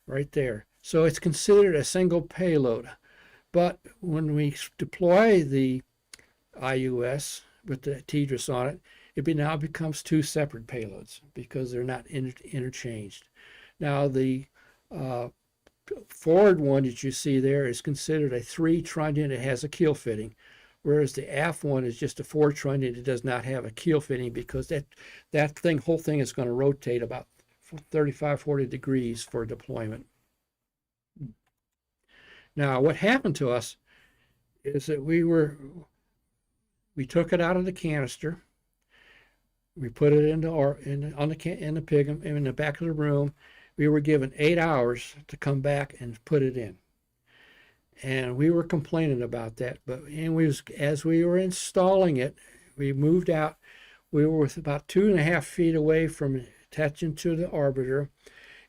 Right there. So it's considered a single payload. But when we deploy the IUS with the TDRS on it, it now becomes 2 separate payloads because they're not interchanged. Now, the forward one that you see there is considered a 3 trunnion. It has a keel fitting, whereas the aft one is just a 4 trunnion. It does not have a keel fitting because that whole thing is going to rotate about 35, 40 degrees for deployment. Now, what happened to us is that we took it out of the canister. We put it in the pig in the back of the room. We were given 8 hours to come back and put it in. And we were complaining about that. As we were installing it, we moved out. We were about 2.5 feet away from attaching to the orbiter,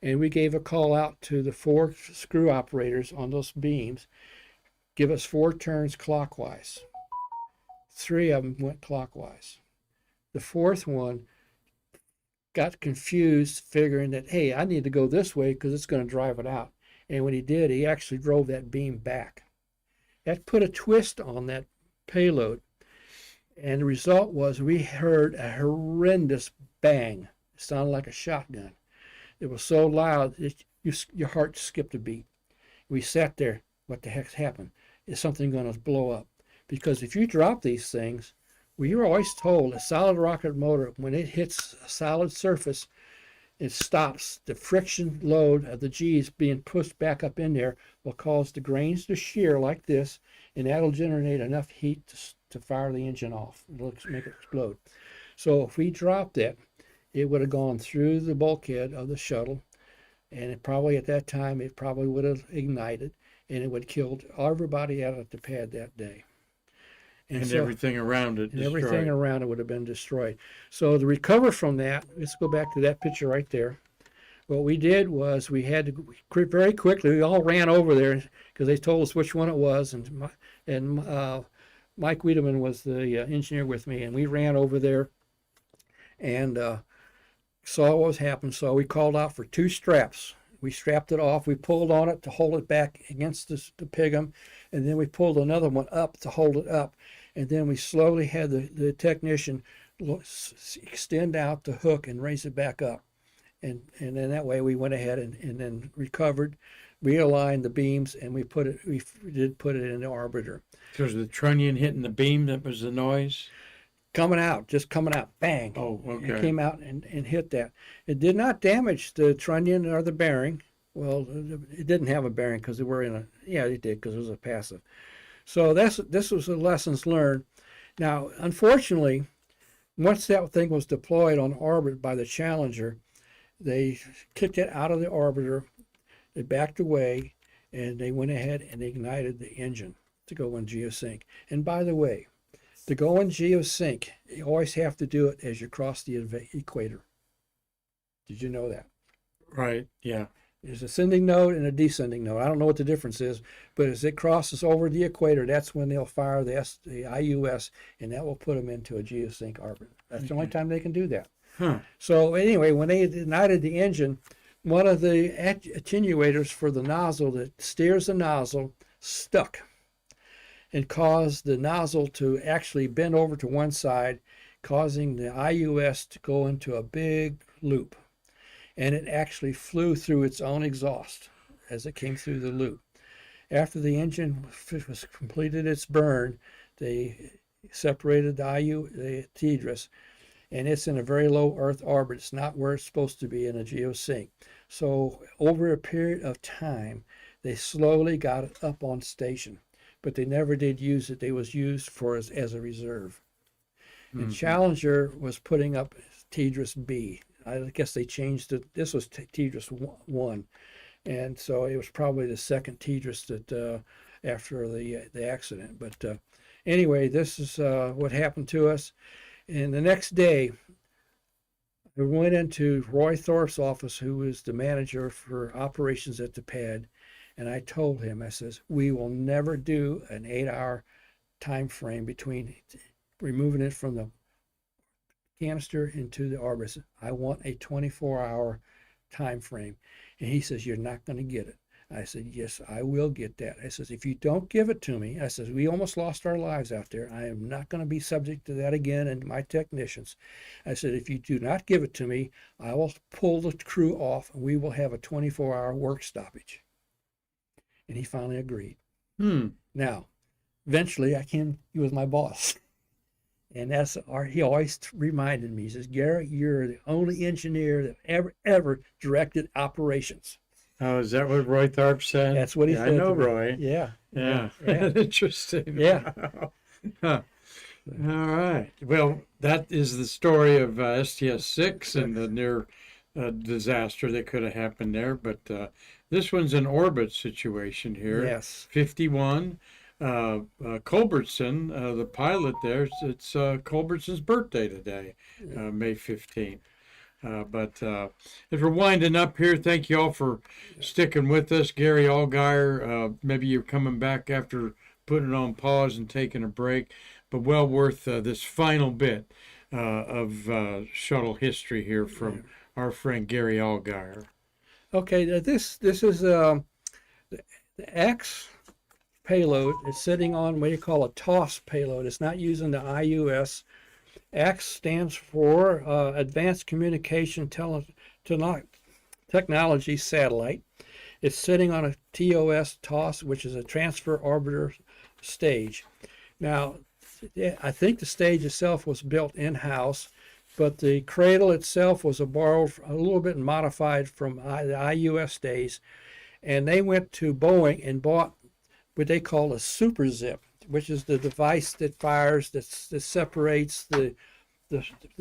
and we gave a call out to the 4 screw operators on those beams. Give us 4 turns clockwise. 3 of them went clockwise. The 4th one got confused, figuring that, hey, I need to go this way because it's going to drive it out. And when he did, he actually drove that beam back. That put a twist on that payload. And the result was we heard a horrendous bang. It sounded like a shotgun. It was so loud that your heart skipped a beat. We sat there. What the heck's happened? Is something going to blow up? Because if you drop these things, we were always told a solid rocket motor, when it hits a solid surface, it stops. The friction load of the G's being pushed back up in there will cause the grains to shear like this, and that'll generate enough heat to fire the engine off. It'll make it explode. So if we dropped it, it would have gone through the bulkhead of the shuttle, and it probably at that time, it probably would have ignited, and it would have killed everybody out at the pad that day. And everything around it destroyed. Everything around it would have been destroyed. So to recover from that, let's go back to that picture right there. What we did was we had to very quickly, we all ran over there because they told us which one it was. And Mike Wiedemann was the engineer with me, and we ran over there and saw what was happening. So we called out for 2 straps. We strapped it off. We pulled on it to hold it back against the pigum, and then we pulled another one up to hold it up. And then we slowly had the technician extend out the hook and raise it back up. And then that way we went ahead and then recovered, realigned the beams, and we did put it in the orbiter. So was the trunnion hitting the beam that was the noise? Just coming out, bang. Oh, okay. It came out and hit that. It did not damage the trunnion or the bearing. Well, it didn't have a bearing because it did because it was a passive. So this was the lessons learned. Now, unfortunately, once that thing was deployed on orbit by the Challenger, they kicked it out of the orbiter, they backed away, and they went ahead and ignited the engine. to go in geosync. And by the way, to go in geosync, you always have to do it as you cross the equator. Did you know that? Right. Yeah. There's a ascending node and a descending node. I don't know what the difference is, but as it crosses over the equator, that's when they'll fire the IUS, and that will put them into a geosync orbit. That's the only time they can do that. Huh. So anyway, when they ignited the engine, one of the attenuators for the nozzle that steers the nozzle stuck and caused the nozzle to actually bend over to one side, causing the IUS to go into a big loop. And it actually flew through its own exhaust as it came through the loop. After the engine was completed its burn, they separated the TDRS, and it's in a very low Earth orbit. It's not where it's supposed to be in a geosync. So over a period of time, they slowly got it up on station, but they never did use it. It was used for as a reserve. And Challenger was putting up TDRS B. I guess they changed it. This was TDRS 1, and so it was probably the second TDRS that after the accident. But anyway, this is what happened to us. And the next day, we went into Roy Thorpe's office, who was the manager for operations at the pad, and I told him, I says, we will never do an 8-hour time frame between removing it from the canister into the orbit. I want a 24-hour time frame. And he says, you're not going to get it. I said, yes, I will get that. I says, if you don't give it to me, I says, we almost lost our lives out there. I am not going to be subject to that again, and my technicians. I said, if you do not give it to me, I will pull the crew off and we will have a 24-hour work stoppage. And he finally agreed. Now, eventually he was my boss. And he always reminded me, he says, Gary, you're the only engineer that ever directed operations. Oh, is that what Roy Tharp said? That's what he said. I know to me. Roy. Yeah. Yeah. Yeah. Interesting. Yeah. Huh. All right. Well, that is the story of STS-6 and the near disaster that could have happened there. But this one's an orbit situation here. Yes. 51. Culbertson, the pilot there, it's Culbertson's birthday today, May 15th. But as we're winding up here, thank you all for sticking with us. Gary Allgire, maybe you're coming back after putting it on pause and taking a break, but well worth this final bit of shuttle history here from our friend Gary Allgire. Okay, this is the X payload. It's sitting on what you call a TOS payload. It's not using the IUS. X stands for Advanced Communication Technology Satellite. It's sitting on a TOS, which is a Transfer Orbiter Stage. Now, I think the stage itself was built in-house, but the cradle itself was borrowed a little bit modified from the IUS days, and they went to Boeing and bought what they call a super zip, which is the device that fires, that separates the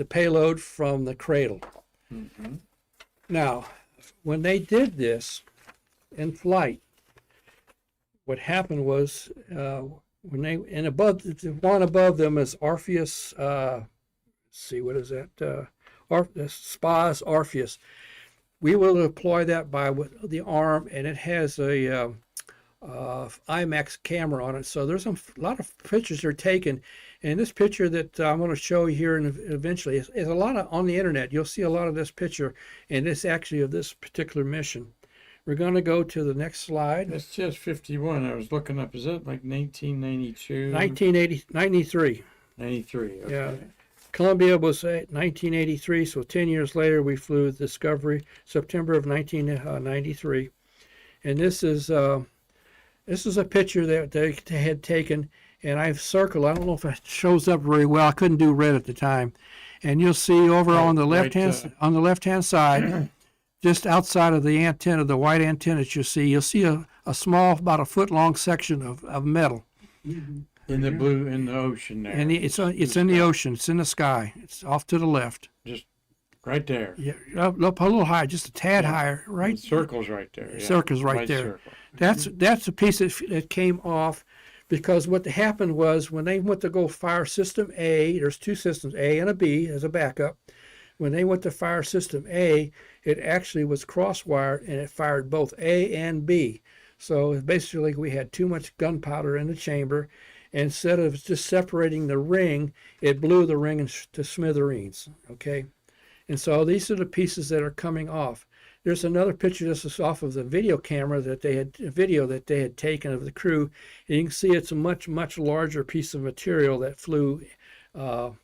payload from the cradle. Now, when they did this in flight, what happened was when they the one above them is Orpheus. See, what is that? SPA's Orpheus. We will deploy that by the arm, and it has a IMAX camera on it. So there's a lot of pictures are taken, and this picture that I'm going to show you here and eventually is a lot on the internet. You'll see a lot of this picture, and it's actually of this particular mission. We're going to go to the next slide. That's just 51. I was looking up. Is that like 1992? 1993. 93. Okay. Yeah. Columbia was 1983, so 10 years later we flew Discovery, September of 1993. And this is a picture that they had taken, and I've circled. I don't know if it shows up very well. I couldn't do red at the time. And you'll see over on the left-hand side, just outside of the antenna, the white antenna that you'll see a small, about a foot long section of metal. In the ocean there. And it's in the ocean. It's in the sky. It's off to the left. Just right there. Yeah, up a little higher, just a tad higher, right? The circle's right there. Yeah. Circle's right White there. Circle. That's a piece that came off because what happened was when they went to go fire system A, there's two systems, A and a B as a backup. When they went to fire system A, it actually was cross-wired and it fired both A and B. So basically we had too much gunpowder in the chamber. Instead of just separating the ring, it blew the ring to smithereens, okay? And so these are the pieces that are coming off. There's another picture. This is off of the video camera that they had taken of the crew. And you can see it's a much larger piece of material that flew out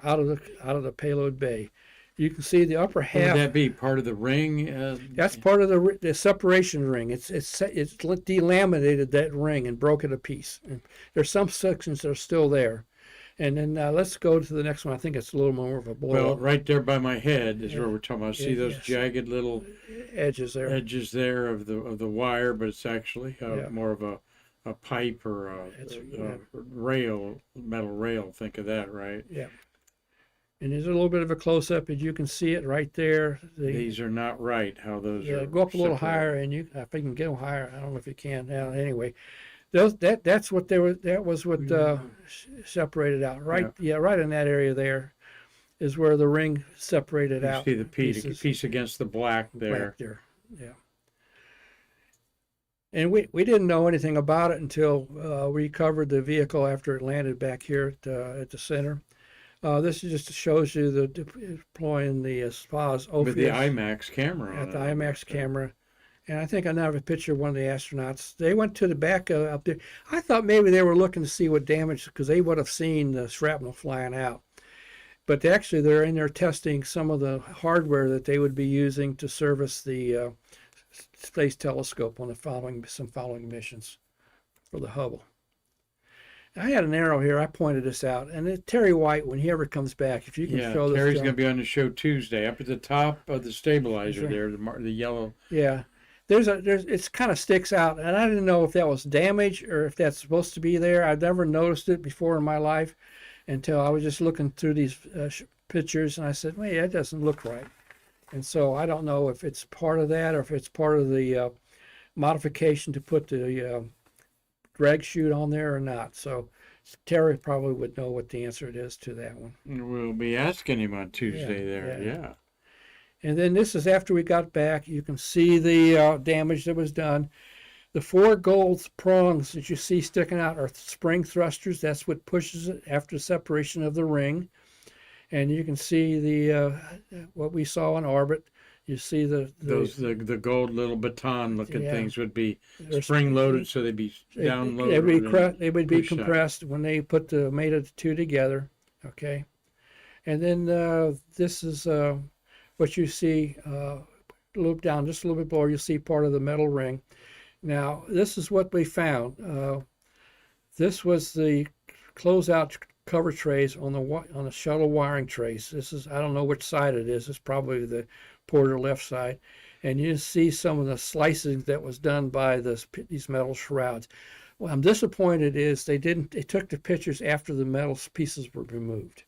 of the payload bay. You can see the upper half. Would that be part of the ring? That's part of the separation ring. It's delaminated that ring and broke it a piece. And there's some sections that are still there. And then let's go to the next one. I think it's a little more of a blow. Well, right there by my head is where we're talking about. See those yes. jagged little edges there. Edges there of the wire, but it's actually more of a pipe or a rail, metal rail. Think of that, right? Yeah. And there's a little bit of a close-up, and you can see it right there. These are not right. How those are. Go up a little separated. higher, and if you can get them higher, I don't know if you can. Now, anyway, that's what they were. That was what separated out. Right, right in that area there is where the ring separated out. You see the piece against the black there. Black there, yeah. And we didn't know anything about it until we recovered the vehicle after it landed back here at the center. This just shows you the deploying the SPA's with the IMAX camera. At the IMAX camera. And I think I now have a picture of one of the astronauts. They went to the back up there. I thought maybe they were looking to see what damage, because they would have seen the shrapnel flying out. But actually, they're in there testing some of the hardware that they would be using to service the Space Telescope on some following missions for the Hubble. I had an arrow here. I pointed this out, and Terry White, when he ever comes back, if you can show this. Terry's going to be on the show Tuesday, up at the top of the stabilizer there, the yellow. Yeah, it's kind of sticks out, and I didn't know if that was damage or if that's supposed to be there. I've never noticed it before in my life until I was just looking through these pictures, and I said, "Wait, that doesn't look right." And so I don't know if it's part of that or if it's part of the modification to put the drag chute on there or not. So Terry probably would know what the answer is to that one. We'll be asking him on Tuesday there. And then this is after we got back. You can see the damage that was done. The 4 gold prongs that you see sticking out are spring thrusters. That's what pushes it after separation of the ring. And you can see the what we saw in orbit. You see the gold little baton looking things would be spring loaded, so they'd be down loaded. They would be compressed when they made the two together. Okay, and then this is what you see. Loop down just a little bit below. You'll see part of the metal ring. Now this is what we found. This was the closeout cover trays on the shuttle wiring trays. This is, I don't know which side it is. It's probably the port or left side. And you see some of the slicing that was done by these metal shrouds. What I'm disappointed is they took the pictures after the metal pieces were removed.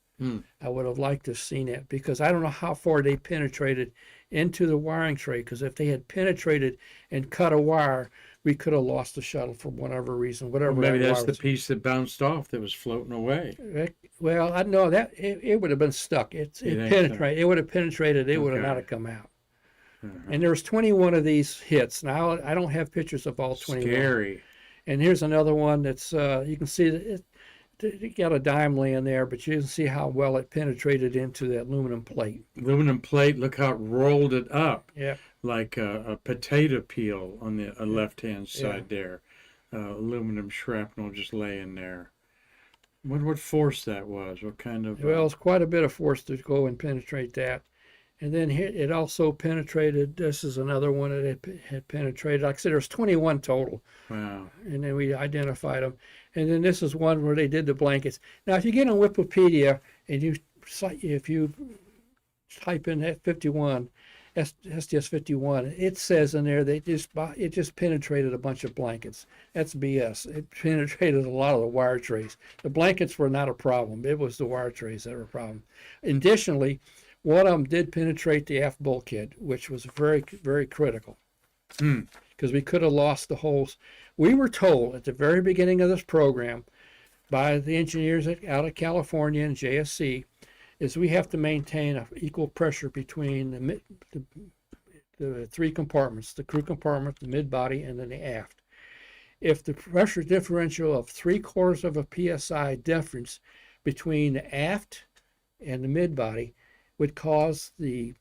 I would have liked to have seen it, because I don't know how far they penetrated into the wiring tray, because if they had penetrated and cut a wire, we could have lost the shuttle for whatever reason, whatever. Maybe that's the piece that bounced off that was floating away. Well, I know that it would have been stuck. It penetrated. It would have penetrated. It would have not have come out. And there was 21 of these hits. Now I don't have pictures of all 21. Scary. And here's another one that's you can see that it got a dime laying there, but you can see how well it penetrated into that aluminum plate. Aluminum plate. Look how it rolled it up. Yeah. Like a potato peel on the left-hand side there. Aluminum shrapnel just laying there. What force that was? What kind of... Well, it's quite a bit of force to go and penetrate that. And then it also penetrated, this is another one that had penetrated. Like I said, there's 21 total. Wow. And then we identified them. And then this is one where they did the blankets. Now, if you get on Wikipedia and if you type in F51, STS-51, it says in there that it just penetrated a bunch of blankets. That's BS. It penetrated a lot of the wire trays. The blankets were not a problem. It was the wire trays that were a problem. Additionally, one of them did penetrate the aft bulkhead, which was very, very critical. Because because we could have lost the whole. We were told at the very beginning of this program by the engineers out of California and JSC is we have to maintain an equal pressure between the three compartments, the crew compartment, the mid-body, and then the aft. If the pressure differential of 3/4 of a psi difference between the aft and the mid-body would cause the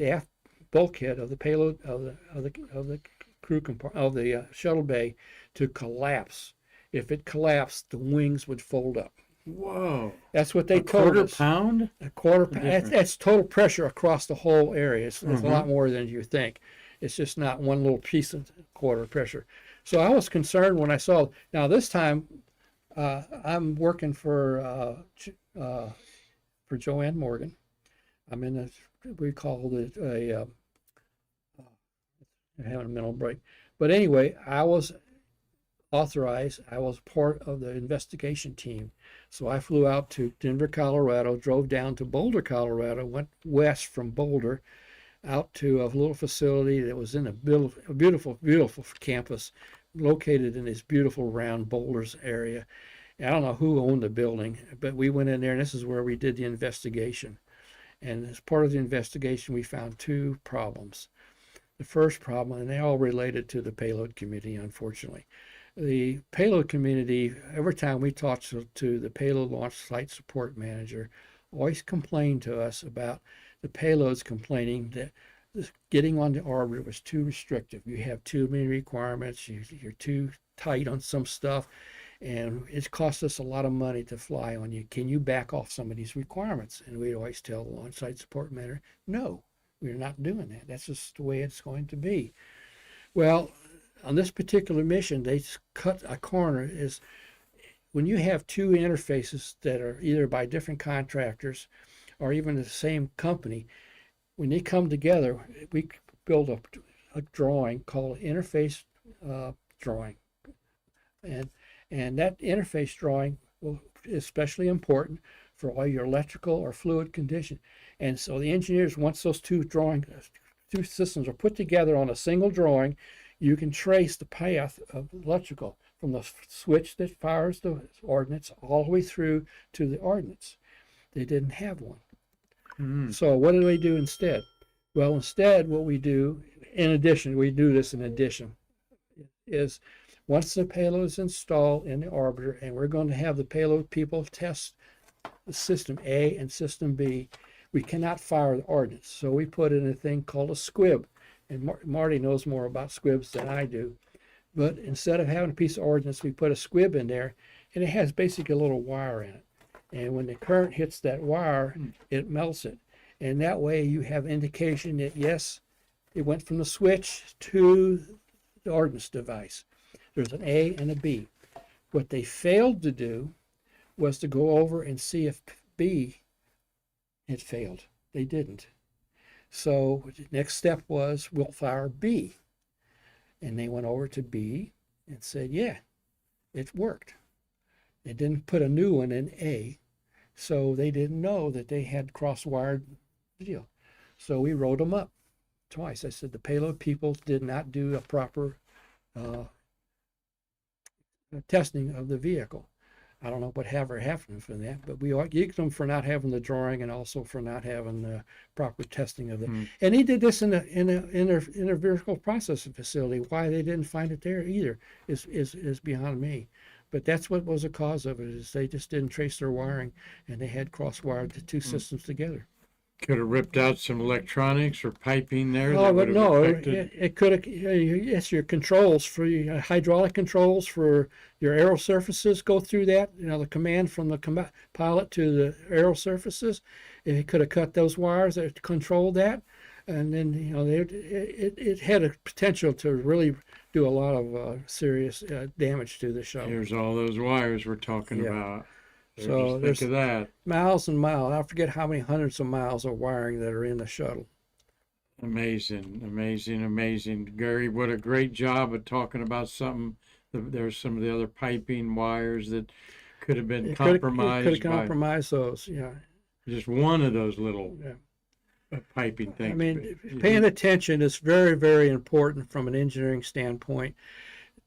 aft bulkhead of the payload of the crew compartment of the shuttle bay to collapse. If it collapsed, the wings would fold up. Whoa. That's what they A told quarter us. pound? A quarter pound. That's total pressure across the whole area. It's a lot more than you think. It's just not one little piece of quarter pressure. So I was concerned when I saw. Now this time, I'm working for Joanne Morgan. I'm in a we call it a having a mental break. But anyway, I was authorized. I was part of the investigation team. So I flew out to Denver, Colorado, drove down to Boulder, Colorado, went west from Boulder out to a little facility that was in a beautiful, beautiful campus located in this beautiful round boulders area. I don't know who owned the building, but we went in there, and this is where we did the investigation. And as part of the investigation, we found two problems. The first problem, and they all related to the payload community, unfortunately. The payload community, every time we talked to the payload launch site support manager, always complained to us about the payloads complaining that getting on the orbiter was too restrictive. You have too many requirements, you're too tight on some stuff, and it costs us a lot of money to fly on you. Can you back off some of these requirements? And we'd always tell the launch site support manager, no, we're not doing that. That's just the way it's going to be. Well, on this particular mission, they cut a corner. Is when you have two interfaces that are either by different contractors or even the same company, when they come together, we build a drawing called interface drawing. And that interface drawing is especially important for all your electrical or fluid condition. And so the engineers, once those two systems are put together on a single drawing, you can trace the path of electrical from the switch that fires the ordnance all the way through to the ordnance. They didn't have one. So what do we do instead? Well, instead, what we do, in addition, is once the payload is installed in the orbiter, and we're going to have the payload people test the system A and system B, we cannot fire the ordnance. So we put in a thing called a squib. And Marty knows more about squibs than I do. But instead of having a piece of ordnance, we put a squib in there, and it has basically a little wire in it. And when the current hits that wire, it melts it. And that way you have indication that, yes, it went from the switch to the ordnance device. There's an A and a B. What they failed to do was to go over and see if B had failed. They didn't. So the next step was, we'll fire B. And they went over to B and said, yeah, it worked. They didn't put a new one in A, so they didn't know that they had cross-wired deal. So we wrote them up twice. I said the payload people did not do a proper testing of the vehicle. I don't know what happened from that, but we geeked them for not having the drawing and also for not having the proper testing of it. And he did this in their vehicle processing facility. Why they didn't find it there either is beyond me. But that's what was the cause of it, is they just didn't trace their wiring, and they had cross-wired the two systems together. Could have ripped out some electronics or piping there. Oh, that but would have no, affected... it could have. Yes, your controls for your hydraulic controls for your aero surfaces go through that. You know, the command from the pilot to the aero surfaces. It could have cut those wires that controlled that, and then it had a potential to really do a lot of serious damage to the shuttle. Here's all those wires we're talking about. So there's think of that. miles and miles. I forget how many hundreds of miles of wiring that are in the shuttle. Amazing, amazing, amazing. Gary, what a great job of talking about something. There's some of the other piping wires that could have been compromised. Could have compromised those, yeah. Just one of those little. Yeah. piping things. I mean, paying attention is very, very important from an engineering standpoint.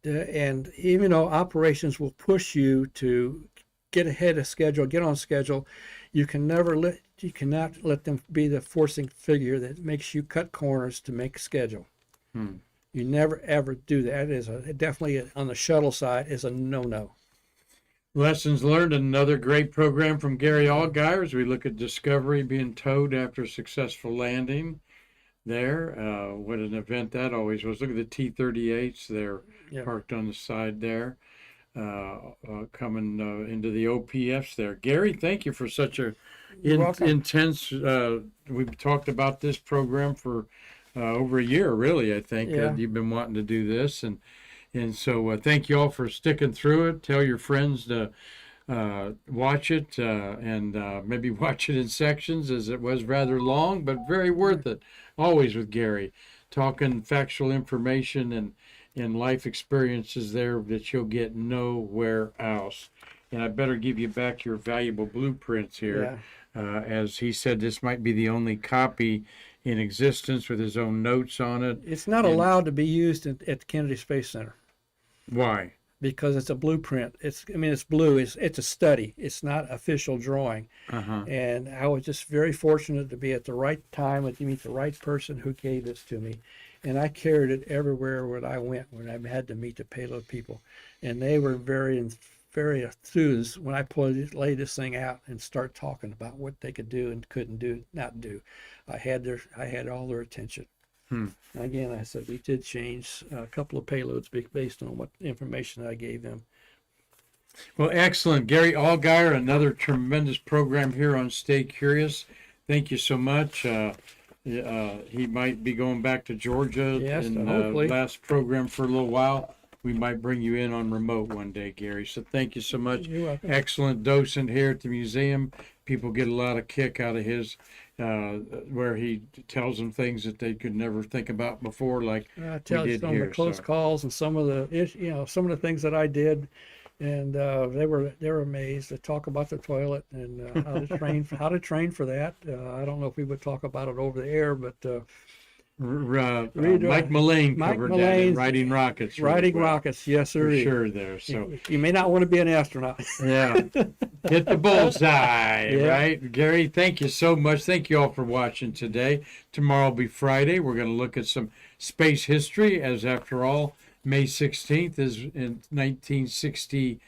And even though operations will push you to get ahead of schedule, get on schedule, you cannot let them be the forcing figure that makes you cut corners to make schedule. You never ever do that. It is definitely on the shuttle side is a no-no. Lessons learned, another great program from Gary Allgire as we look at Discovery being towed after a successful landing there. What an event that always was. Look at the T-38s there parked on the side there, coming into the OPFs there. Gary, thank you for such a intense, we've talked about this program for over a year, really, I think. You've been wanting to do this, and so thank you all for sticking through it. Tell your friends to watch it and maybe watch it in sections, as it was rather long, but very worth it. Always with Gary, talking factual information and life experiences there that you'll get nowhere else. And I better give you back your valuable blueprints here. As he said, this might be the only copy in existence with his own notes on it. It's not allowed to be used at the Kennedy Space Center. Why? Because it's a blueprint. It's blue. It's a study. It's not official drawing. And I was just very fortunate to be at the right time and to meet the right person who gave this to me. And I carried it everywhere where I went when I had to meet the payload people. And they were very enthused when I lay this thing out and start talking about what they could do and couldn't do, not do. I had all their attention. Again, I said we did change a couple of payloads based on what information I gave them. Well, excellent. Gary Allgire, another tremendous program here on Stay Curious. Thank you so much. He might be going back to Georgia in the last program for a little while. We might bring you in on remote one day, Gary. So thank you so much. You're welcome. Excellent docent here at the museum. People get a lot of kick out of his, where he tells them things that they could never think about before, like I tell we you did some here. of the close calls and some of the things that I did, and they were amazed. They talk about the toilet and how to train for that. I don't know if we would talk about it over the air, but Mike Mullane covered that in Riding Rockets. Riding Rockets, yes sir. For sure there. So you may not want to be an astronaut. Yeah. Hit the bullseye, right? Gary, thank you so much. Thank you all for watching today. Tomorrow will be Friday. We're going to look at some space history, as after all, May 16th is in 1963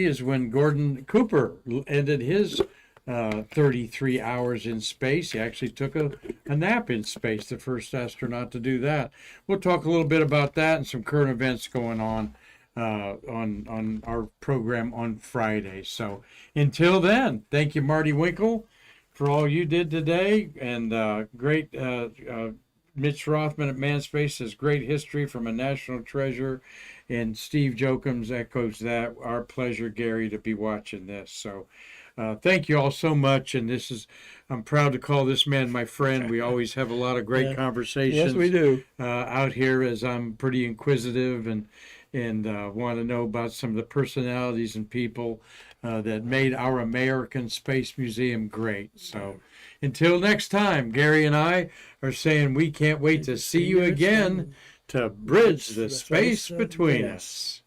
is when Gordon Cooper ended his 33 hours in space. He actually took a nap in space, the first astronaut to do that. We'll talk a little bit about that and some current events going on our program on Friday. So until then, thank you, Marty Winkle, for all you did today, and great Mitch Rothman at Manspace says great history from a national treasure, and Steve Jokums echoes that. Our pleasure, Gary, to be watching this. So thank you all so much, and I'm proud to call this man my friend. We always have a lot of great conversations. Yes, we do. Out here, as I'm pretty inquisitive and want to know about some of the personalities and people that made our American Space Museum great. So until next time, Gary and I are saying we can't wait to see you again to bridge the space between us.